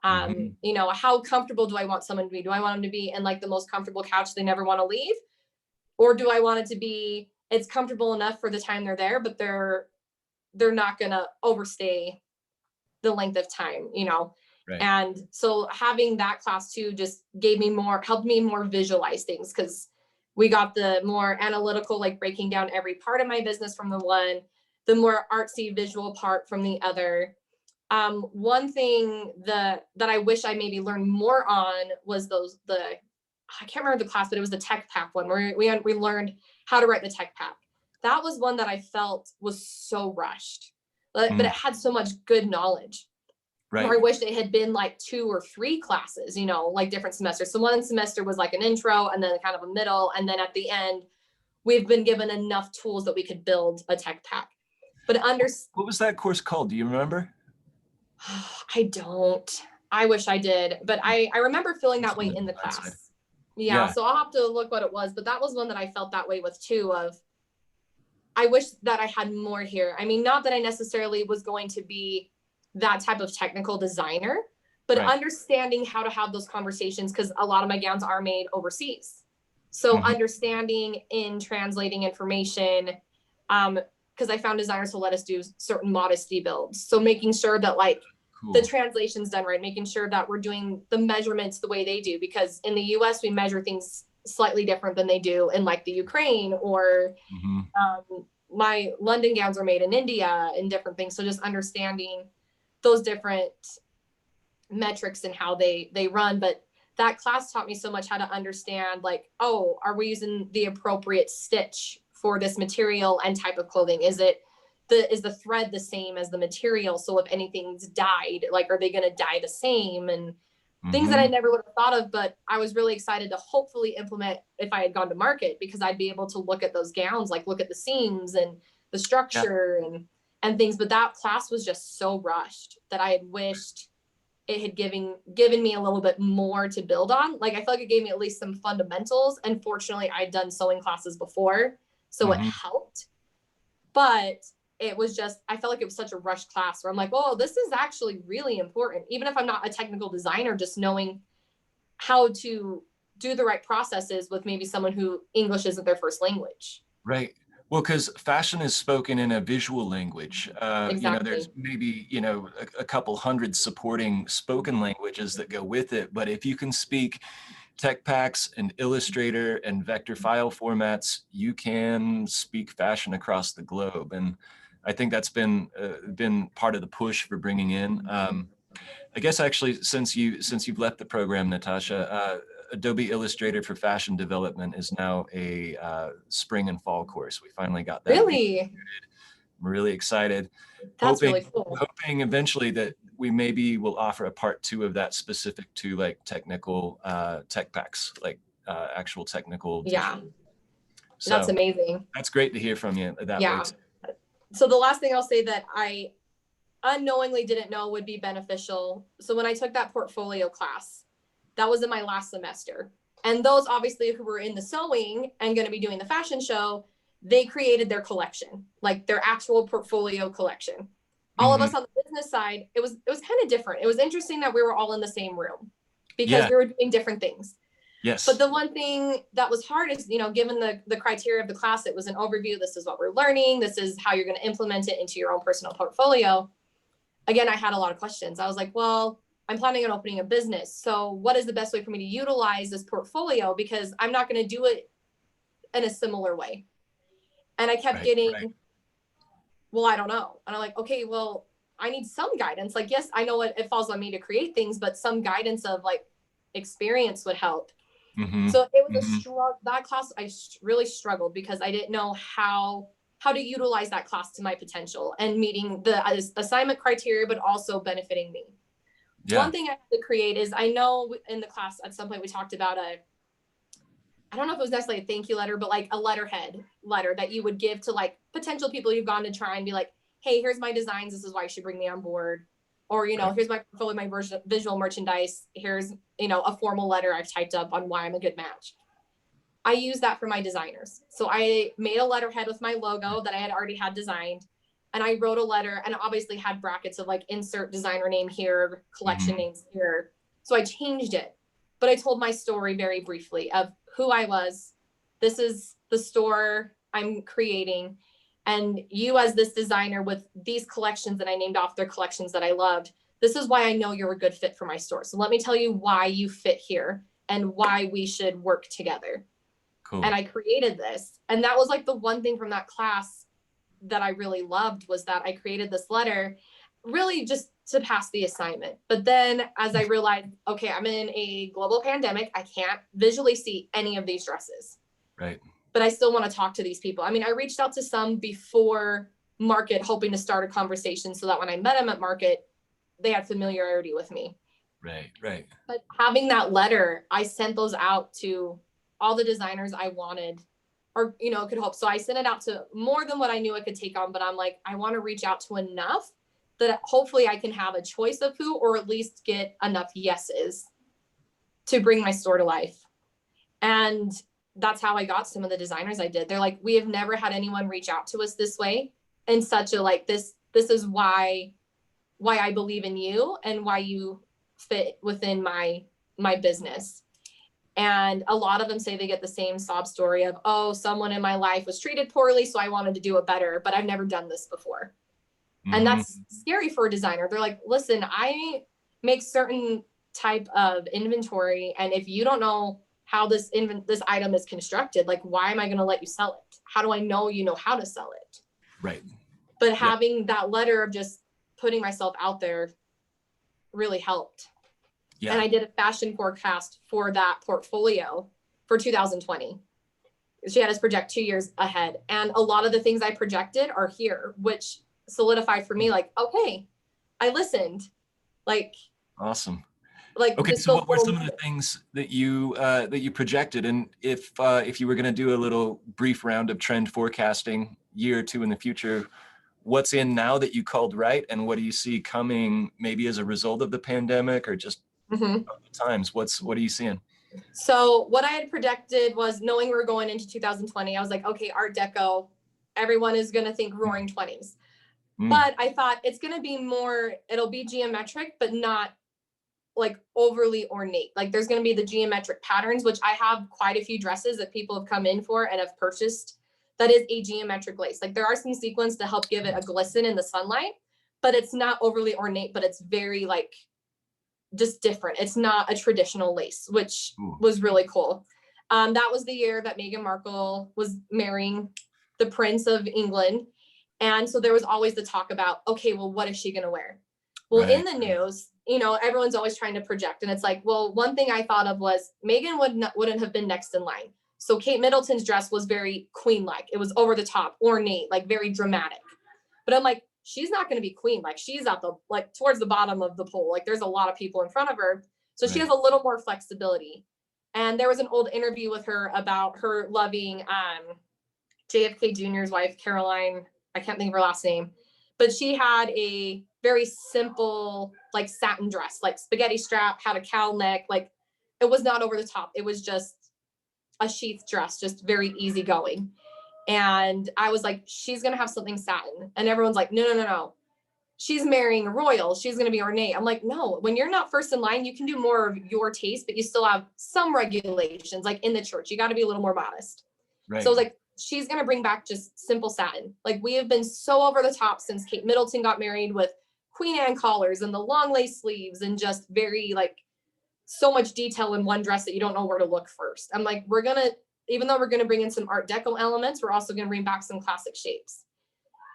How comfortable do I want someone to be? Do I want them to be in like the most comfortable couch they never want to leave? Or do I want it to be, it's comfortable enough for the time they're there, but they're not going to overstay the length of time, Right. And so having that class too just helped me more visualize things, because we got the more analytical, like breaking down every part of my business from the more artsy visual part from the other. One thing that I wish I maybe learned more on was I can't remember the class, but it was the tech pack one where we learned how to write the tech pack. That was one that I felt was so rushed, but it had so much good knowledge. Right. Or I wish it had been like 2 or 3 classes, like different semesters. So one semester was like an intro, and then kind of a middle. And then at the end, we've been given enough tools that we could build a tech pack. But what was that course called? Do you remember? I don't. I wish I did, but I remember feeling that way in the class. Yeah, so I'll have to look what it was, but that was one that I felt that way with too, I wish that I had more here. I mean, not that I necessarily was going to be that type of technical designer, but understanding how to have those conversations, because a lot of my gowns are made overseas. So understanding in translating information, because I found designers who let us do certain modesty builds. So making sure that the translation's done right, making sure that we're doing the measurements the way they do, because in the US we measure things slightly different than they do in like the Ukraine, or my London gowns are made in India and different things. So just understanding those different metrics and how they run. But that class taught me so much how to understand, like, oh, are we using the appropriate stitch for this material and type of clothing? Is the thread the same as the material? So if anything's dyed, like, are they going to dye the same? And things that I never would have thought of, but I was really excited to hopefully implement if I had gone to market, because I'd be able to look at those gowns, like look at the seams and the structure and things. But that class was just so rushed that I had wished it had given me a little bit more to build on. Like, I feel like it gave me at least some fundamentals. And fortunately, I'd done sewing classes before, so it helped. But it was just, I felt like it was such a rushed class where I'm like, oh, this is actually really important. Even if I'm not a technical designer, just knowing how to do the right processes with maybe someone who English isn't their first language. Right. Well, because fashion is spoken in a visual language. There's Exactly. maybe, a couple hundred supporting spoken languages that go with it. But if you can speak tech packs and Illustrator and vector file formats, you can speak fashion across the globe. And I think that's been part of the push for bringing in. I guess actually, since you've left the program, Natasha, Adobe Illustrator for Fashion Development is now a spring and fall course. We finally got that. Really? I'm really excited. That's really cool. Hoping eventually that we maybe will offer a part 2 of that specific to like technical tech packs, like actual technical. Yeah. So that's amazing. That's great to hear from you that Yeah. way. So the last thing I'll say that I unknowingly didn't know would be beneficial. So when I took that portfolio class, that was in my last semester. And those obviously who were in the sewing and going to be doing the fashion show, they created their collection, like their actual portfolio collection. All of us on the business side, it was kind of different. It was interesting that we were all in the same room because we were doing different things. Yes. But the one thing that was hard is, given the criteria of the class, it was an overview. This is what we're learning. This is how you're going to implement it into your own personal portfolio. Again, I had a lot of questions. I was like, well, I'm planning on opening a business. So what is the best way for me to utilize this portfolio? Because I'm not going to do it in a similar way. And I kept getting, well, I don't know. And I'm like, okay, well, I need some guidance. Like, yes, I know it falls on me to create things, but some guidance of like experience would help. So it was a struggle. That class, I really struggled because I didn't know how to utilize that class to my potential and meeting the assignment criteria, but also benefiting me. Yeah. One thing I had to create is, I know in the class at some point we talked about I don't know if it was necessarily a thank you letter, but like a letterhead letter that you would give to like potential people you've gone to try and be like, hey, here's my designs. This is why you should bring me on board. Or, here's my portfolio, my visual merchandise. Here's, a formal letter I've typed up on why I'm a good match. I use that for my designers. So I made a letterhead with my logo that I had already had designed. And I wrote a letter and obviously had brackets of like insert designer name here, collection names here. So I changed it, but I told my story very briefly of who I was. This is the store I'm creating. And you as this designer with these collections that I named off their collections that I loved, this is why I know you're a good fit for my store. So let me tell you why you fit here and why we should work together. Cool. And I created this. And that was like the one thing from that class that I really loved, was that I created this letter really just to pass the assignment. But then as I realized, okay, I'm in a global pandemic, I can't visually see any of these dresses. Right. But I still want to talk to these people. I mean, I reached out to some before market, hoping to start a conversation so that when I met them at market, they had familiarity with me. Right, right. But having that letter, I sent those out to all the designers I wanted, or, could help. So I sent it out to more than what I knew I could take on, but I'm like, I want to reach out to enough that hopefully I can have a choice of who, or at least get enough yeses to bring my store to life. And that's how I got some of the designers I did. They're like, we have never had anyone reach out to us this way. And such a, like, this is why I believe in you and why you fit within my business. And a lot of them say they get the same sob story of, oh, someone in my life was treated poorly, so I wanted to do it better, but I've never done this before. And that's scary for a designer. They're like, listen, I make certain type of inventory, and if you don't know how this item is constructed, like, why am I going to let you sell it? How do I know you know how to sell it? Right. But having that letter of just putting myself out there really helped. Yeah. And I did a fashion forecast for that portfolio for 2020. She had us project 2 years ahead. And a lot of the things I projected are here, which solidified for me, like, okay, I listened. Like, awesome. Like, okay, so what were some of the things that you projected? And if you were going to do a little brief round of trend forecasting year or two in the future, what's in now that you called right, and what do you see coming maybe as a result of the pandemic, or just times? What are you seeing? So what I had projected was, knowing we were going into 2020, I was like, okay, Art Deco, everyone is going to think Roaring 20s. But I thought it's going to be more, it'll be geometric, but not like overly ornate. Like there's going to be the geometric patterns, which I have quite a few dresses that people have come in for and have purchased. That is a geometric lace. Like there are some sequins to help give it a glisten in the sunlight, but it's not overly ornate, but it's very like just different. It's not a traditional lace, which was really cool. That was the year that Meghan Markle was marrying the Prince of England. And so there was always the talk about, okay, well, what is she going to wear? Well, in the news, you know, everyone's always trying to project. And it's like, well, one thing I thought of was Meghan wouldn't have been next in line. So Kate Middleton's dress was very queen-like. It was over the top, ornate, like very dramatic. But I'm like, she's not going to be queen. Like she's at the, like towards the bottom of the pole. Like there's a lot of people in front of her. So she has a little more flexibility. And there was an old interview with her about her loving JFK Jr.'s wife, Caroline. I can't think of her last name, but she had a very simple, like satin dress, like spaghetti strap, had a cowl neck. Like it was not over the top. It was just a sheath dress, just very easygoing. And I was like, she's going to have something satin. And everyone's like, no. She's marrying a royal. She's going to be ornate. I'm like, no, when you're not first in line, you can do more of your taste, but you still have some regulations. Like in the church, you got to be a little more modest. Right. So I was like, she's going to bring back just simple satin. Like we have been so over the top since Kate Middleton got married with Queen Anne collars and the long lace sleeves and just very like so much detail in one dress that you don't know where to look first. I'm like, even though we're going to bring in some Art Deco elements, we're also going to bring back some classic shapes.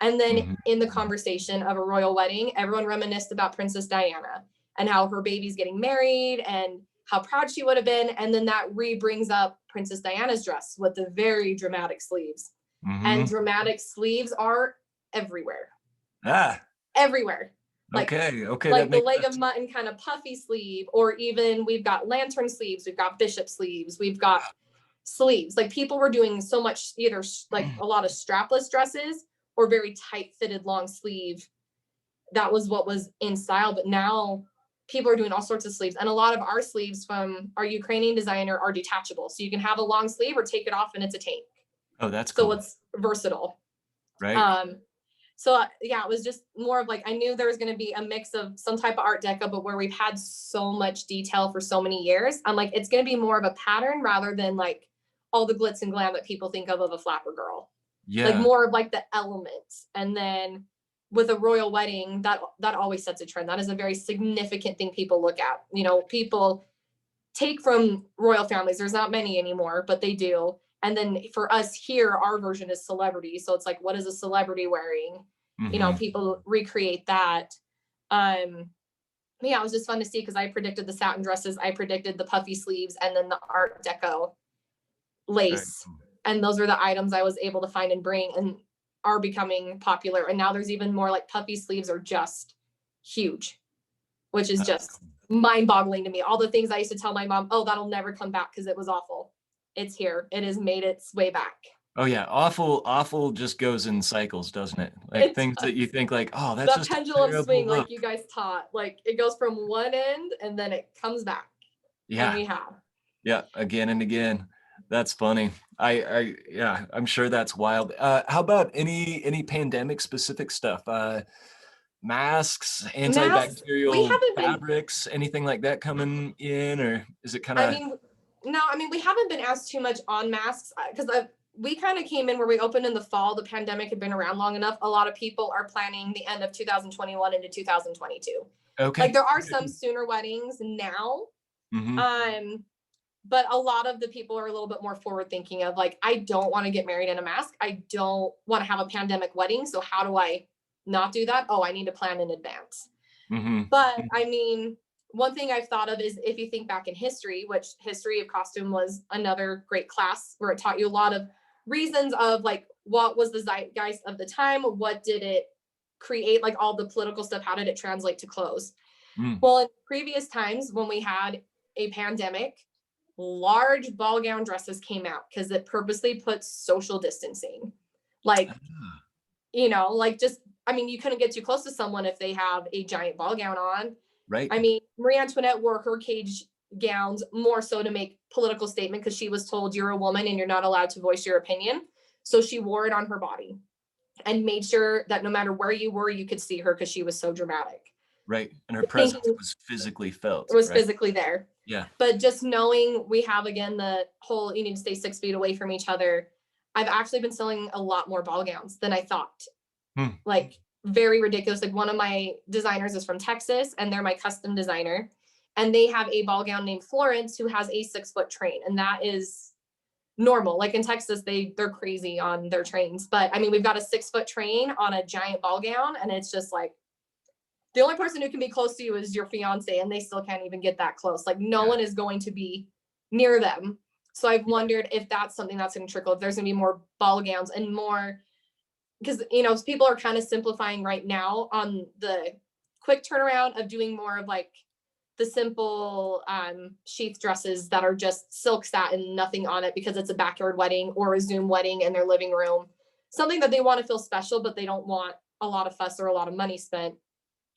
And then in the conversation of a royal wedding, everyone reminisced about Princess Diana and how her baby's getting married and how proud she would have been. And then that brings up Princess Diana's dress with the very dramatic sleeves. And dramatic sleeves are everywhere. Everywhere. Like, like the leg of mutton kind of puffy sleeve, or even we've got lantern sleeves, we've got bishop sleeves, we've got sleeves. Like people were doing so much, either like a lot of strapless dresses or very tight fitted long sleeve. That was what was in style. But now people are doing all sorts of sleeves. And a lot of our sleeves from our Ukrainian designer are detachable. So you can have a long sleeve or take it off and it's a tank. Oh, that's cool. So it's versatile. Right. So yeah, it was just more of like, I knew there was going to be a mix of some type of Art Deco, but where we've had so much detail for so many years, I'm like, it's going to be more of a pattern rather than like all the glitz and glam that people think of a flapper girl. Yeah. Like more of like the elements. And then with a royal wedding, that always sets a trend. That is a very significant thing people look at. You know, people take from royal families. There's not many anymore, but they do. And then for us here, our version is celebrity. So it's like, what is a celebrity wearing? You know, people recreate that. Yeah, it was just fun to see because I predicted the satin dresses, I predicted the puffy sleeves, and then the Art Deco lace. Right. And those are the items I was able to find and bring and are becoming popular. And now there's even more, like puffy sleeves are just huge, which is just mind boggling to me. All the things I used to tell my mom, oh, that'll never come back because it was awful. It's here. It has made its way back. Oh yeah. Awful just goes in cycles, doesn't it? Like it things that you think like, oh, that's just pendulum swing look. Like you guys taught. Like it goes from one end and then it comes back. Yeah. And we have. Yeah. Again and again. That's funny. Yeah, I'm sure that's wild. How about any pandemic specific stuff? Masks, antibacterial fabrics, anything like that coming in, or is it kind of? I mean, we haven't been asked too much on masks because we kind of came in where we opened in the fall. The pandemic had been around long enough. A lot of people are planning the end of 2021 into 2022. Okay. Like there are some sooner weddings now. But a lot of the people are a little bit more forward thinking of like, I don't want to get married in a mask. I don't want to have a pandemic wedding. So how do I not do that? Oh, I need to plan in advance. But I mean, one thing I've thought of is if you think back in history, which history of costume was another great class where it taught you a lot of reasons of like, what was the zeitgeist of the time? What did it create? Like all the political stuff, how did it translate to clothes? Well, in previous times when we had a pandemic, large ball gown dresses came out because it purposely puts social distancing. Like, you know, like just, I mean, you couldn't get too close to someone if they have a giant ball gown on. Right. I mean, Marie Antoinette wore her cage gowns more so to make political statement because she was told you're a woman and you're not allowed to voice your opinion. So she wore it on her body and made sure that no matter where you were, you could see her because she was so dramatic. Right. And her presence thinking was physically felt, it was right? physically there. Yeah. But just knowing we have, again, the whole you need to stay 6 feet away from each other, I've actually been selling a lot more ball gowns than I thought. Hmm. Like very ridiculous. Like one of my designers is from Texas and they're my custom designer. And they have a ball gown named Florence who has a 6 foot train. And that is normal. Like in Texas, they're crazy on their trains. But I mean, we've got a 6 foot train on a giant ball gown, and it's just like the only person who can be close to you is your fiance, and they still can't even get that close. Like no one is going to be near them. So I've wondered if that's something that's going to trickle, if there's going to be more ball gowns and more, because people are kind of simplifying right now on the quick turnaround of doing more of like the simple sheath dresses that are just silk satin, nothing on it, because it's a backyard wedding or a Zoom wedding in their living room. Something that they want to feel special, but they don't want a lot of fuss or a lot of money spent.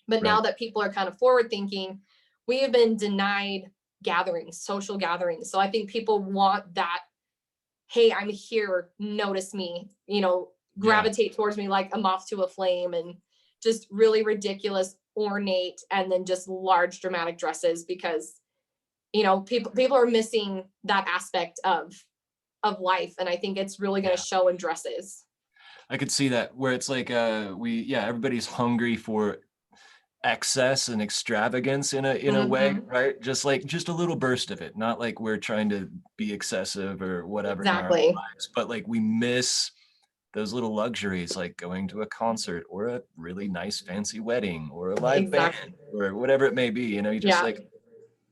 But now that people are kind of forward thinking, we have been denied gatherings, social gatherings. So I think people want that, hey, I'm here, notice me, gravitate towards me like a moth to a flame, and just really ridiculous, ornate, and then just large dramatic dresses, because people are missing that aspect of life, and I think it's really going to show in dresses. I could see that, where it's like everybody's hungry for excess and extravagance in a way, right? Just a little burst of it, not like we're trying to be excessive or whatever in our Exactly. lives, but like we miss those little luxuries, like going to a concert or a really nice fancy wedding or a live band Exactly. or whatever it may be. You just Yeah. like,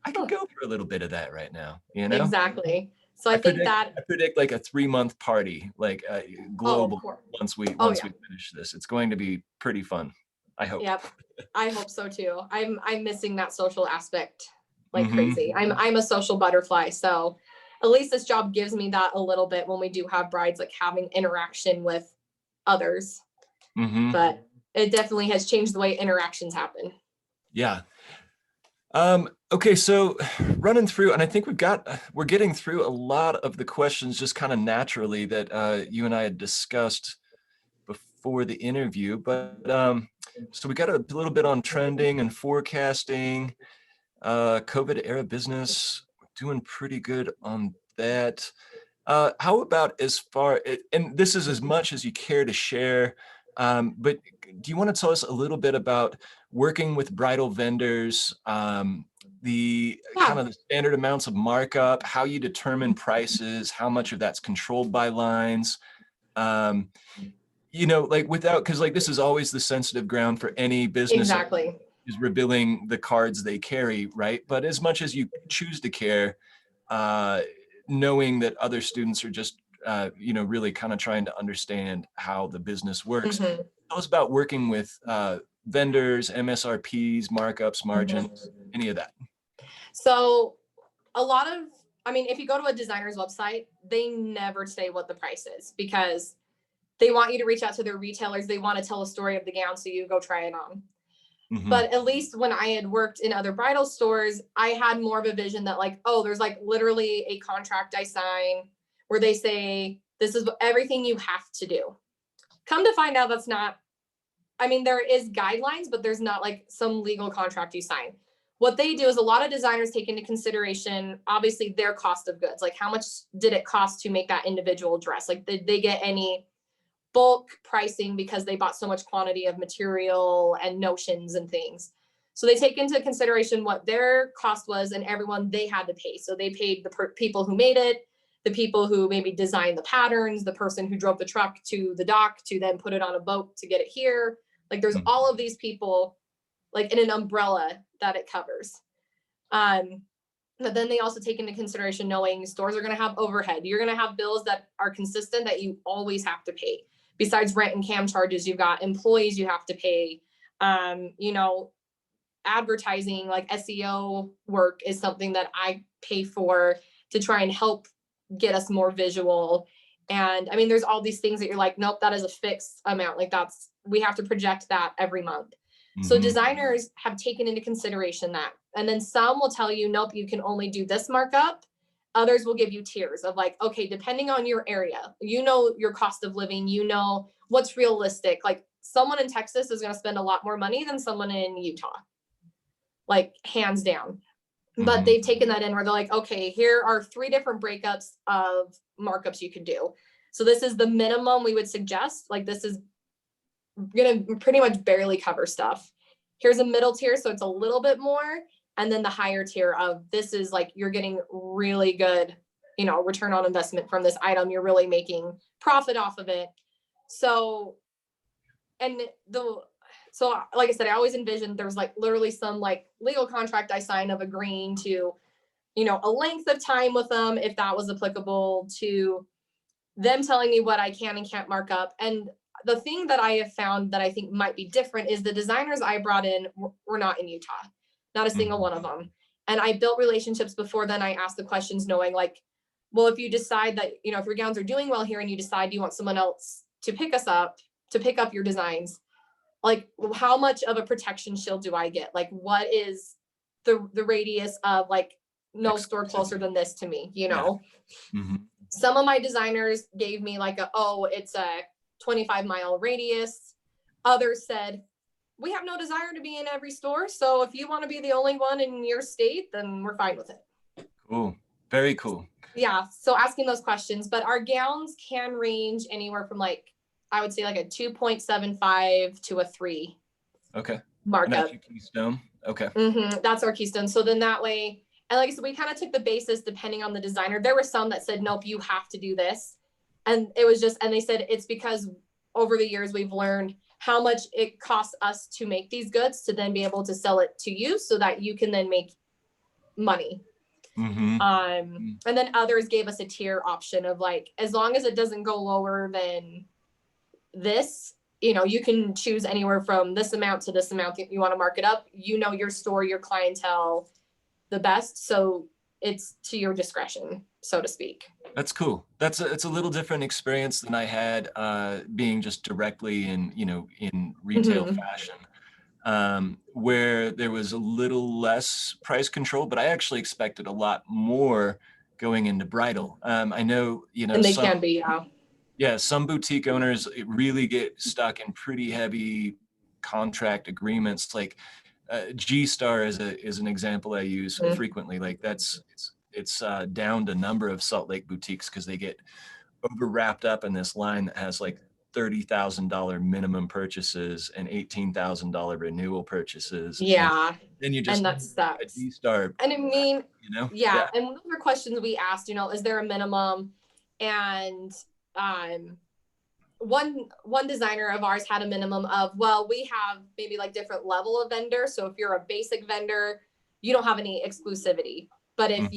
I could go for a little bit of that right now, Exactly. So I I think predict that. I predict like a 3-month party, like Oh, of global, course. once we Oh yeah. finish this. It's going to be pretty fun, I hope. Yep. I hope so too. I'm missing that social aspect like Hmm. crazy. I'm a social butterfly, so at least this job gives me that a little bit when we do have brides, like having interaction with others. Hmm. But it definitely has changed the way interactions happen. Yeah. Okay, so running through, and I think we're getting through a lot of the questions just kind of naturally that you and I had discussed before the interview. But so we got a little bit on trending and forecasting, COVID era business, doing pretty good on that. How about and this is as much as you care to share, but do you want to tell us a little bit about working with bridal vendors, the Yeah. kind of the standard amounts of markup, how you determine prices, how much of that's controlled by lines, um, like because like this is always the sensitive ground for any business owner Exactly. who's revealing the cards they carry, right? But as much as you choose to care, uh, knowing that other students are just really kind of trying to understand how the business works. Mm-hmm. Tell us about working with vendors, MSRPs, markups, margins, any of that. So if you go to a designer's website, they never say what the price is, because they want you to reach out to their retailers. They want to tell a story of the gown, so you go try it on. Mm-hmm. But at least when I had worked in other bridal stores, I had more of a vision that like, oh, there's like literally a contract I sign where they say, this is everything you have to do. Come to find out that's not, there is guidelines, but there's not like some legal contract you sign. What they do is a lot of designers take into consideration, obviously, their cost of goods. Like how much did it cost to make that individual dress? Like did they get any bulk pricing because they bought so much quantity of material and notions and things? So they take into consideration what their cost was and everyone they had to pay. So they paid the people who made it, the people who maybe designed the patterns, the person who drove the truck to the dock to then put it on a boat to get it here. Like there's all of these people like in an umbrella that it covers. But then they also take into consideration knowing stores are going to have overhead. You're going to have bills that are consistent that you always have to pay. Besides rent and cam charges, you've got employees you have to pay. Advertising, like SEO work, is something that I pay for to try and help get us more visual. And there's all these things that you're like, nope, that is a fixed amount. Like we have to project that every month. Mm-hmm. So designers have taken into consideration that. And then some will tell you, nope, you can only do this markup. Others will give you tiers of like, okay, depending on your area, your cost of living, what's realistic. Like someone in Texas is going to spend a lot more money than someone in Utah. like hands down. But Mhm. they've taken that in where they're like, okay, here are 3 different breakups of markups you can do. So this is the minimum we would suggest. Like this is going to pretty much barely cover stuff. Here's a middle tier, so it's a little bit more. And then the higher tier of this is like, you're getting really good, you know, return on investment from this item. You're really making profit off of it. So, so like I said, I always envisioned there's like literally some like legal contract I signed of agreeing to, you know, a length of time with them, if that was applicable, to them telling me what I can and can't mark up. And the thing that I have found that I think might be different is the designers I brought in were not in Utah, not a single one of them. And I built relationships before then. I asked the questions knowing like, well, if you decide that, you know, if your gowns are doing well here and you decide you want someone else to pick up your designs, like how much of a protection shield do I get? Like what is the radius of like no store closer than this to me, you know? Yeah. Mm-hmm. Some of my designers gave me like it's a 25-mile radius. Others said, we have no desire to be in every store. So if you want to be the only one in your state, then we're fine with it. Cool. Very cool. Yeah. So asking those questions, but our gowns can range anywhere from like, I would say like a 2.75 to a 3. Okay. Markup. And that's your keystone. Okay. That's our keystone. So then that way, and like I said, we kind of took the basis depending on the designer. There were some that said, nope, you have to do this. And it was just, and they said, it's because over the years, we've learned how much it costs us to make these goods to then be able to sell it to you so that you can then make money. Mm-hmm. And then others gave us a tier option of like, as long as it doesn't go lower than this, you know, you can choose anywhere from this amount to this amount that you want to mark it up. You know, your store, your clientele the best. So it's to your discretion, so to speak. That's cool. It's a little different experience than I had being just directly in retail fashion, where there was a little less price control, but I actually expected a lot more going into bridal. I know, and they can be, some boutique owners really get stuck in pretty heavy contract agreements. Like G-Star is an example I use frequently. Like it's down to number of Salt Lake boutiques because they get over wrapped up in this line that has like $30,000 minimum purchases and $18,000 renewal purchases. Yeah. And then you just and that sucks. a G-Star. And I mean, Yeah. And one of the questions we asked, is there a minimum? And one designer of ours had a minimum of, well, we have maybe like different level of vendor. So if you're a basic vendor, you don't have any exclusivity. But if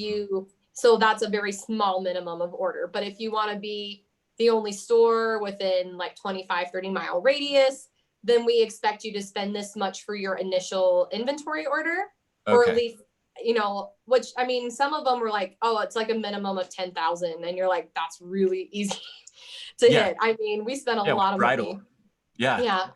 so that's a very small minimum of order. But if you want to be the only store within like 25-30 mile radius, then we expect you to spend this much for your initial inventory order, or at least, which, I mean, some of them were like, oh, it's like a minimum of 10,000. And you're like, that's really easy to hit. I mean, we spent a lot of money. Yeah.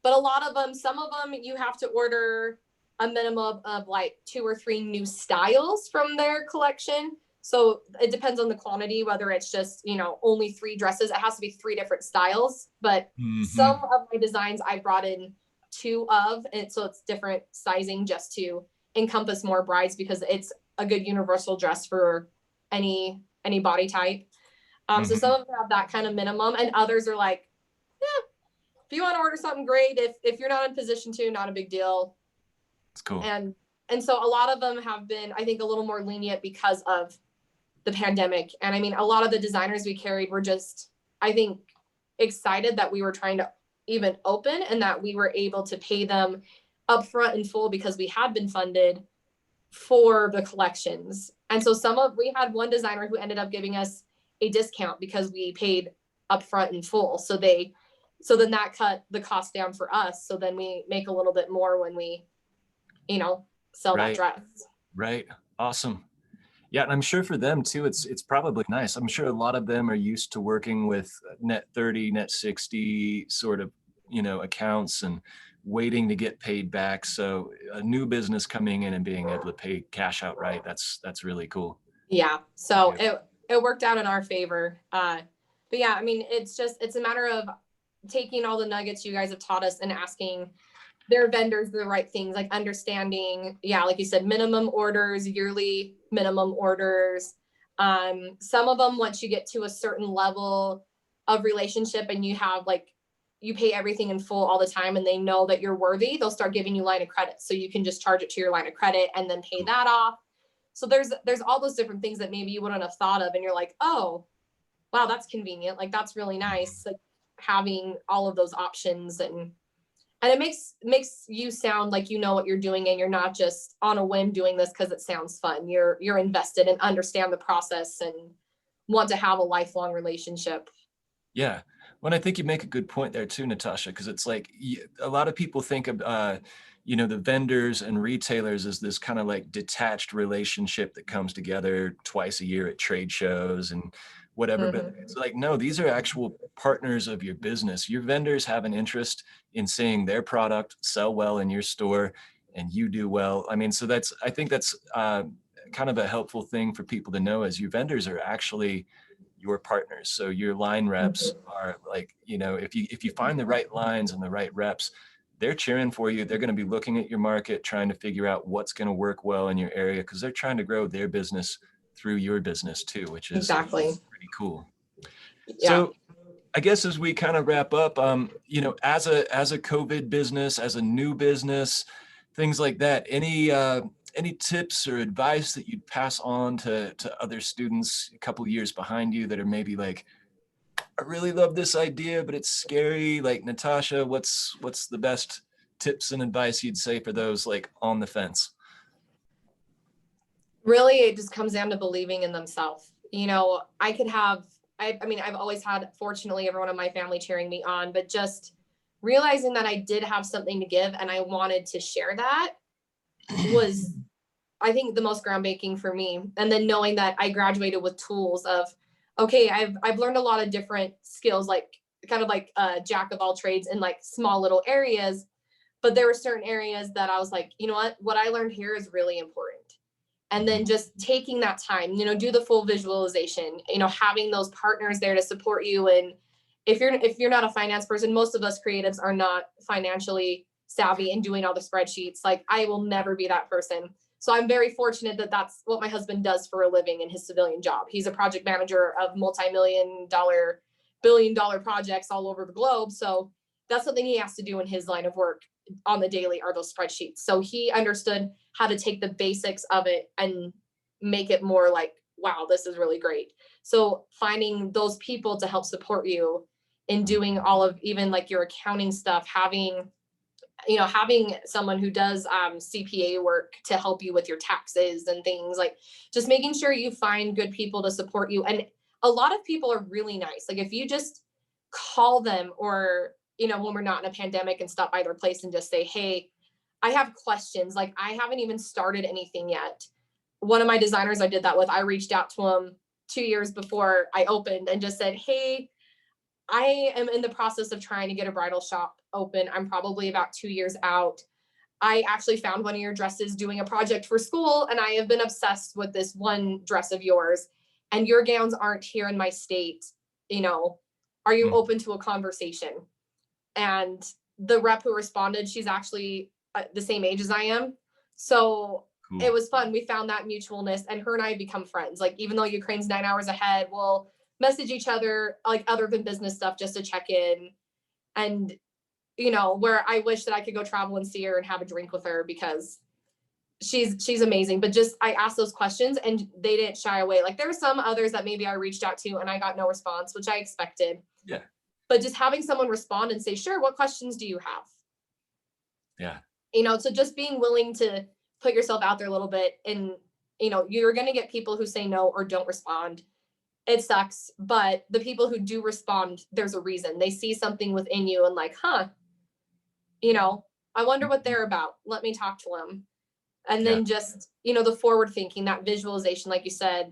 But a lot of them, some of them you have to order a minimum of like 2 or 3 new styles from their collection. So it depends on the quantity, whether it's just, only 3 dresses. It has to be 3 different styles. But some of my designs I brought in 2 of, and so it's different sizing just to encompass more brides, because it's a good universal dress for any body type. So some of them have that kind of minimum, and others are like, if you want to order something great, if you're not in position to, not a big deal. It's cool. And so a lot of them have been, I think, a little more lenient because of the pandemic. And I mean, a lot of the designers we carried were just, I think, excited that we were trying to even open and that we were able to pay them upfront in full because we had been funded for the collections. And so we had one designer who ended up giving us a discount because we paid upfront in full. So then that cut the cost down for us. So then we make a little bit more when we, sell that dress. Right. Awesome. Yeah. And I'm sure for them too, it's probably nice. I'm sure a lot of them are used to working with net 30, net 60 sort of, accounts and waiting to get paid back. So a new business coming in and being able to pay cash outright, that's really cool. Yeah. So it worked out in our favor. But yeah, I mean, it's a matter of taking all the nuggets you guys have taught us and asking their vendors the right things, like understanding, yeah, like you said, minimum orders, yearly minimum orders. Some of them, once you get to a certain level of relationship and you have like, you pay everything in full all the time and they know that you're worthy, they'll start giving you line of credit. So you can just charge it to your line of credit and then pay that off. So there's all those different things that maybe you wouldn't have thought of. And you're like, oh, wow, that's convenient. Like, that's really nice. Like having all of those options, and it makes you sound like you know what you're doing and you're not just on a whim doing this because it sounds fun. You're invested and understand the process and want to have a lifelong relationship. Yeah. Well, I think you make a good point there too, Natasha, because it's like a lot of people think of, the vendors and retailers as this kind of like detached relationship that comes together twice a year at trade shows and whatever. But it's like, no, these are actual partners of your business. Your vendors have an interest in seeing their product sell well in your store and you do well. I mean, so I think that's kind of a helpful thing for people to know, as your vendors are actually your partners. So your line reps are like, if you find the right lines and the right reps, they're cheering for you. They're going to be looking at your market, trying to figure out what's going to work well in your area, because they're trying to grow their business through your business too, which is Exactly. pretty cool. Yeah. So I guess as we kind of wrap up, as a COVID business, as a new business, things like that, any tips or advice that you'd pass on to other students a couple of years behind you that are maybe like, I really love this idea, but it's scary? Like, Natasha, what's the best tips and advice you'd say for those like on the fence? Really, it just comes down to believing in themselves. I've always had, fortunately, everyone in my family cheering me on, but just realizing that I did have something to give and I wanted to share that was, I think, the most groundbreaking for me. And then knowing that I graduated with tools of, okay, I've learned a lot of different skills, like kind of like a jack of all trades in like small little areas. But there were certain areas that I was like, you know what I learned here is really important. And then just taking that time, do the full visualization, having those partners there to support you. And if you're not a finance person, most of us creatives are not financially savvy and doing all the spreadsheets. Like, I will never be that person. So I'm very fortunate that that's what my husband does for a living in his civilian job. He's a project manager of multi-million-dollar, billion-dollar projects all over the globe. So that's something he has to do in his line of work on the daily, are those spreadsheets. So he understood how to take the basics of it and make it more like, wow, this is really great. So finding those people to help support you in doing all of even like your accounting stuff, having someone who does CPA work to help you with your taxes and things, like just making sure you find good people to support you. And a lot of people are really nice. Like, if you just call them, or, when we're not in a pandemic, and stop by their place and just say, hey, I have questions. Like, I haven't even started anything yet. One of my designers I did that with, I reached out to him 2 years before I opened and just said, hey, I am in the process of trying to get a bridal shop open. I'm probably about 2 years out. I actually found one of your dresses doing a project for school, and I have been obsessed with this one dress of yours, and your gowns aren't here in my state. Are you open to a conversation? And the rep who responded, she's actually the same age as I am. So Cool. It was fun. We found that mutualness, and her and I have become friends. Like, even though Ukraine's 9 hours ahead, we'll message each other, like, other than business stuff, just to check in. And, where I wish that I could go travel and see her and have a drink with her, because she's amazing. But just, I asked those questions and they didn't shy away. Like, there were some others that maybe I reached out to and I got no response, which I expected. Yeah. But just having someone respond and say, sure, what questions do you have? Yeah. So just being willing to put yourself out there a little bit. And, you're going to get people who say no or don't respond. It sucks. But the people who do respond, there's a reason. They see something within you and like, I wonder what they're about. Let me talk to them. And then just, the forward thinking, that visualization, like you said,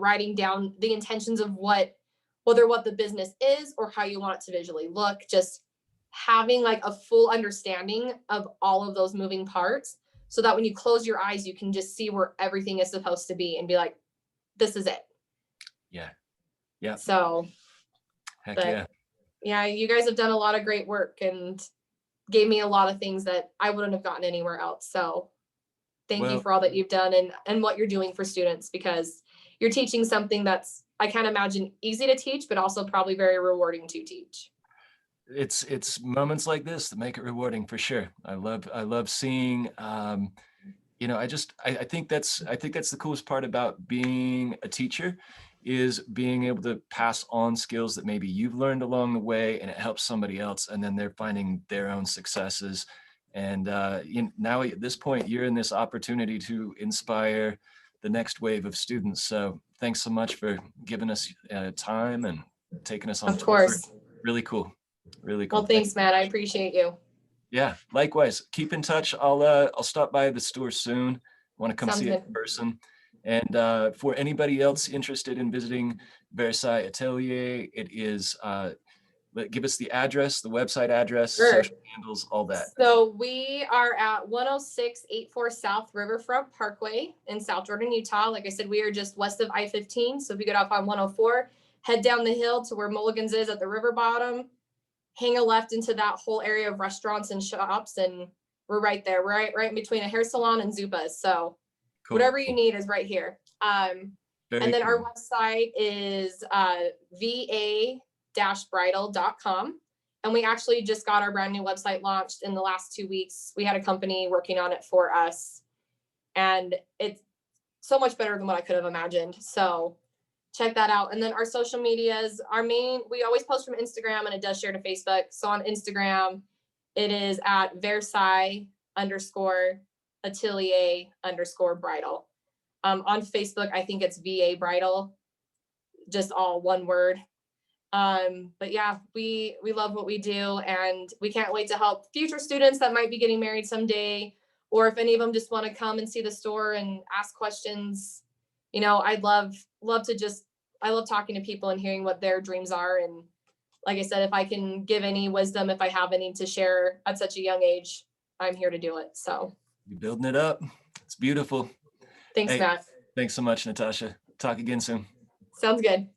writing down the intentions of whether what the business is or how you want it to visually look, just having like a full understanding of all of those moving parts, so that when you close your eyes, you can just see where everything is supposed to be and be like, this is it. Yeah. Yeah. So, Heck yeah. Yeah, you guys have done a lot of great work, and gave me a lot of things that I wouldn't have gotten anywhere else. So thank you Well, for all that you've done and what you're doing for students, because you're teaching something that's, I can't imagine, easy to teach, but also probably very rewarding to teach. it's moments like this that make it rewarding for sure. I love seeing, you know, I think that's the coolest part about being a teacher, is being able to pass on skills that maybe you've learned along the way, and it helps somebody else, and then they're finding their own successes. And now at this point, you're in this opportunity to inspire the next wave of students. So thanks so much for giving us time and taking us on Of tour. course. Really cool. Really cool. Well, thanks, Matt. I appreciate you. Yeah, likewise. Keep in touch. I'll stop by the store soon. Want to come Sounds see it good. in person. And for anybody else interested in visiting Versailles Atelier, it is give us the address, the website address, Sure. social handles, all that. So we are at 10684 South Riverfront Parkway in South Jordan, Utah. Like I said, we are just west of I-15. So if you get off on 104, head down the hill to where Mulligan's is at the river bottom, hang a left into that whole area of restaurants and shops, and we're right there. We're right in between a hair salon and Zupa's. So Cool. whatever you need is right here. Very and then cool. our website is va-bridal.com. And we actually just got our brand new website launched in the last 2 weeks. We had a company working on it for us, and it's so much better than what I could have imagined. So check that out. And then our social medias, we always post from Instagram, and it does share to Facebook. So on Instagram, it is at Versailles_Atelier_bridal. On Facebook, I think it's VA Bridal, just all one word. But yeah, we love what we do, and we can't wait to help future students that might be getting married someday, or if any of them just want to come and see the store and ask questions. You know, I love talking to people and hearing what their dreams are. And like I said, if I can give any wisdom, if I have any to share at such a young age, I'm here to do it. So you're building it up. It's beautiful. Thanks, Hey, Matt. thanks so much, Natasha. Talk again soon. Sounds good.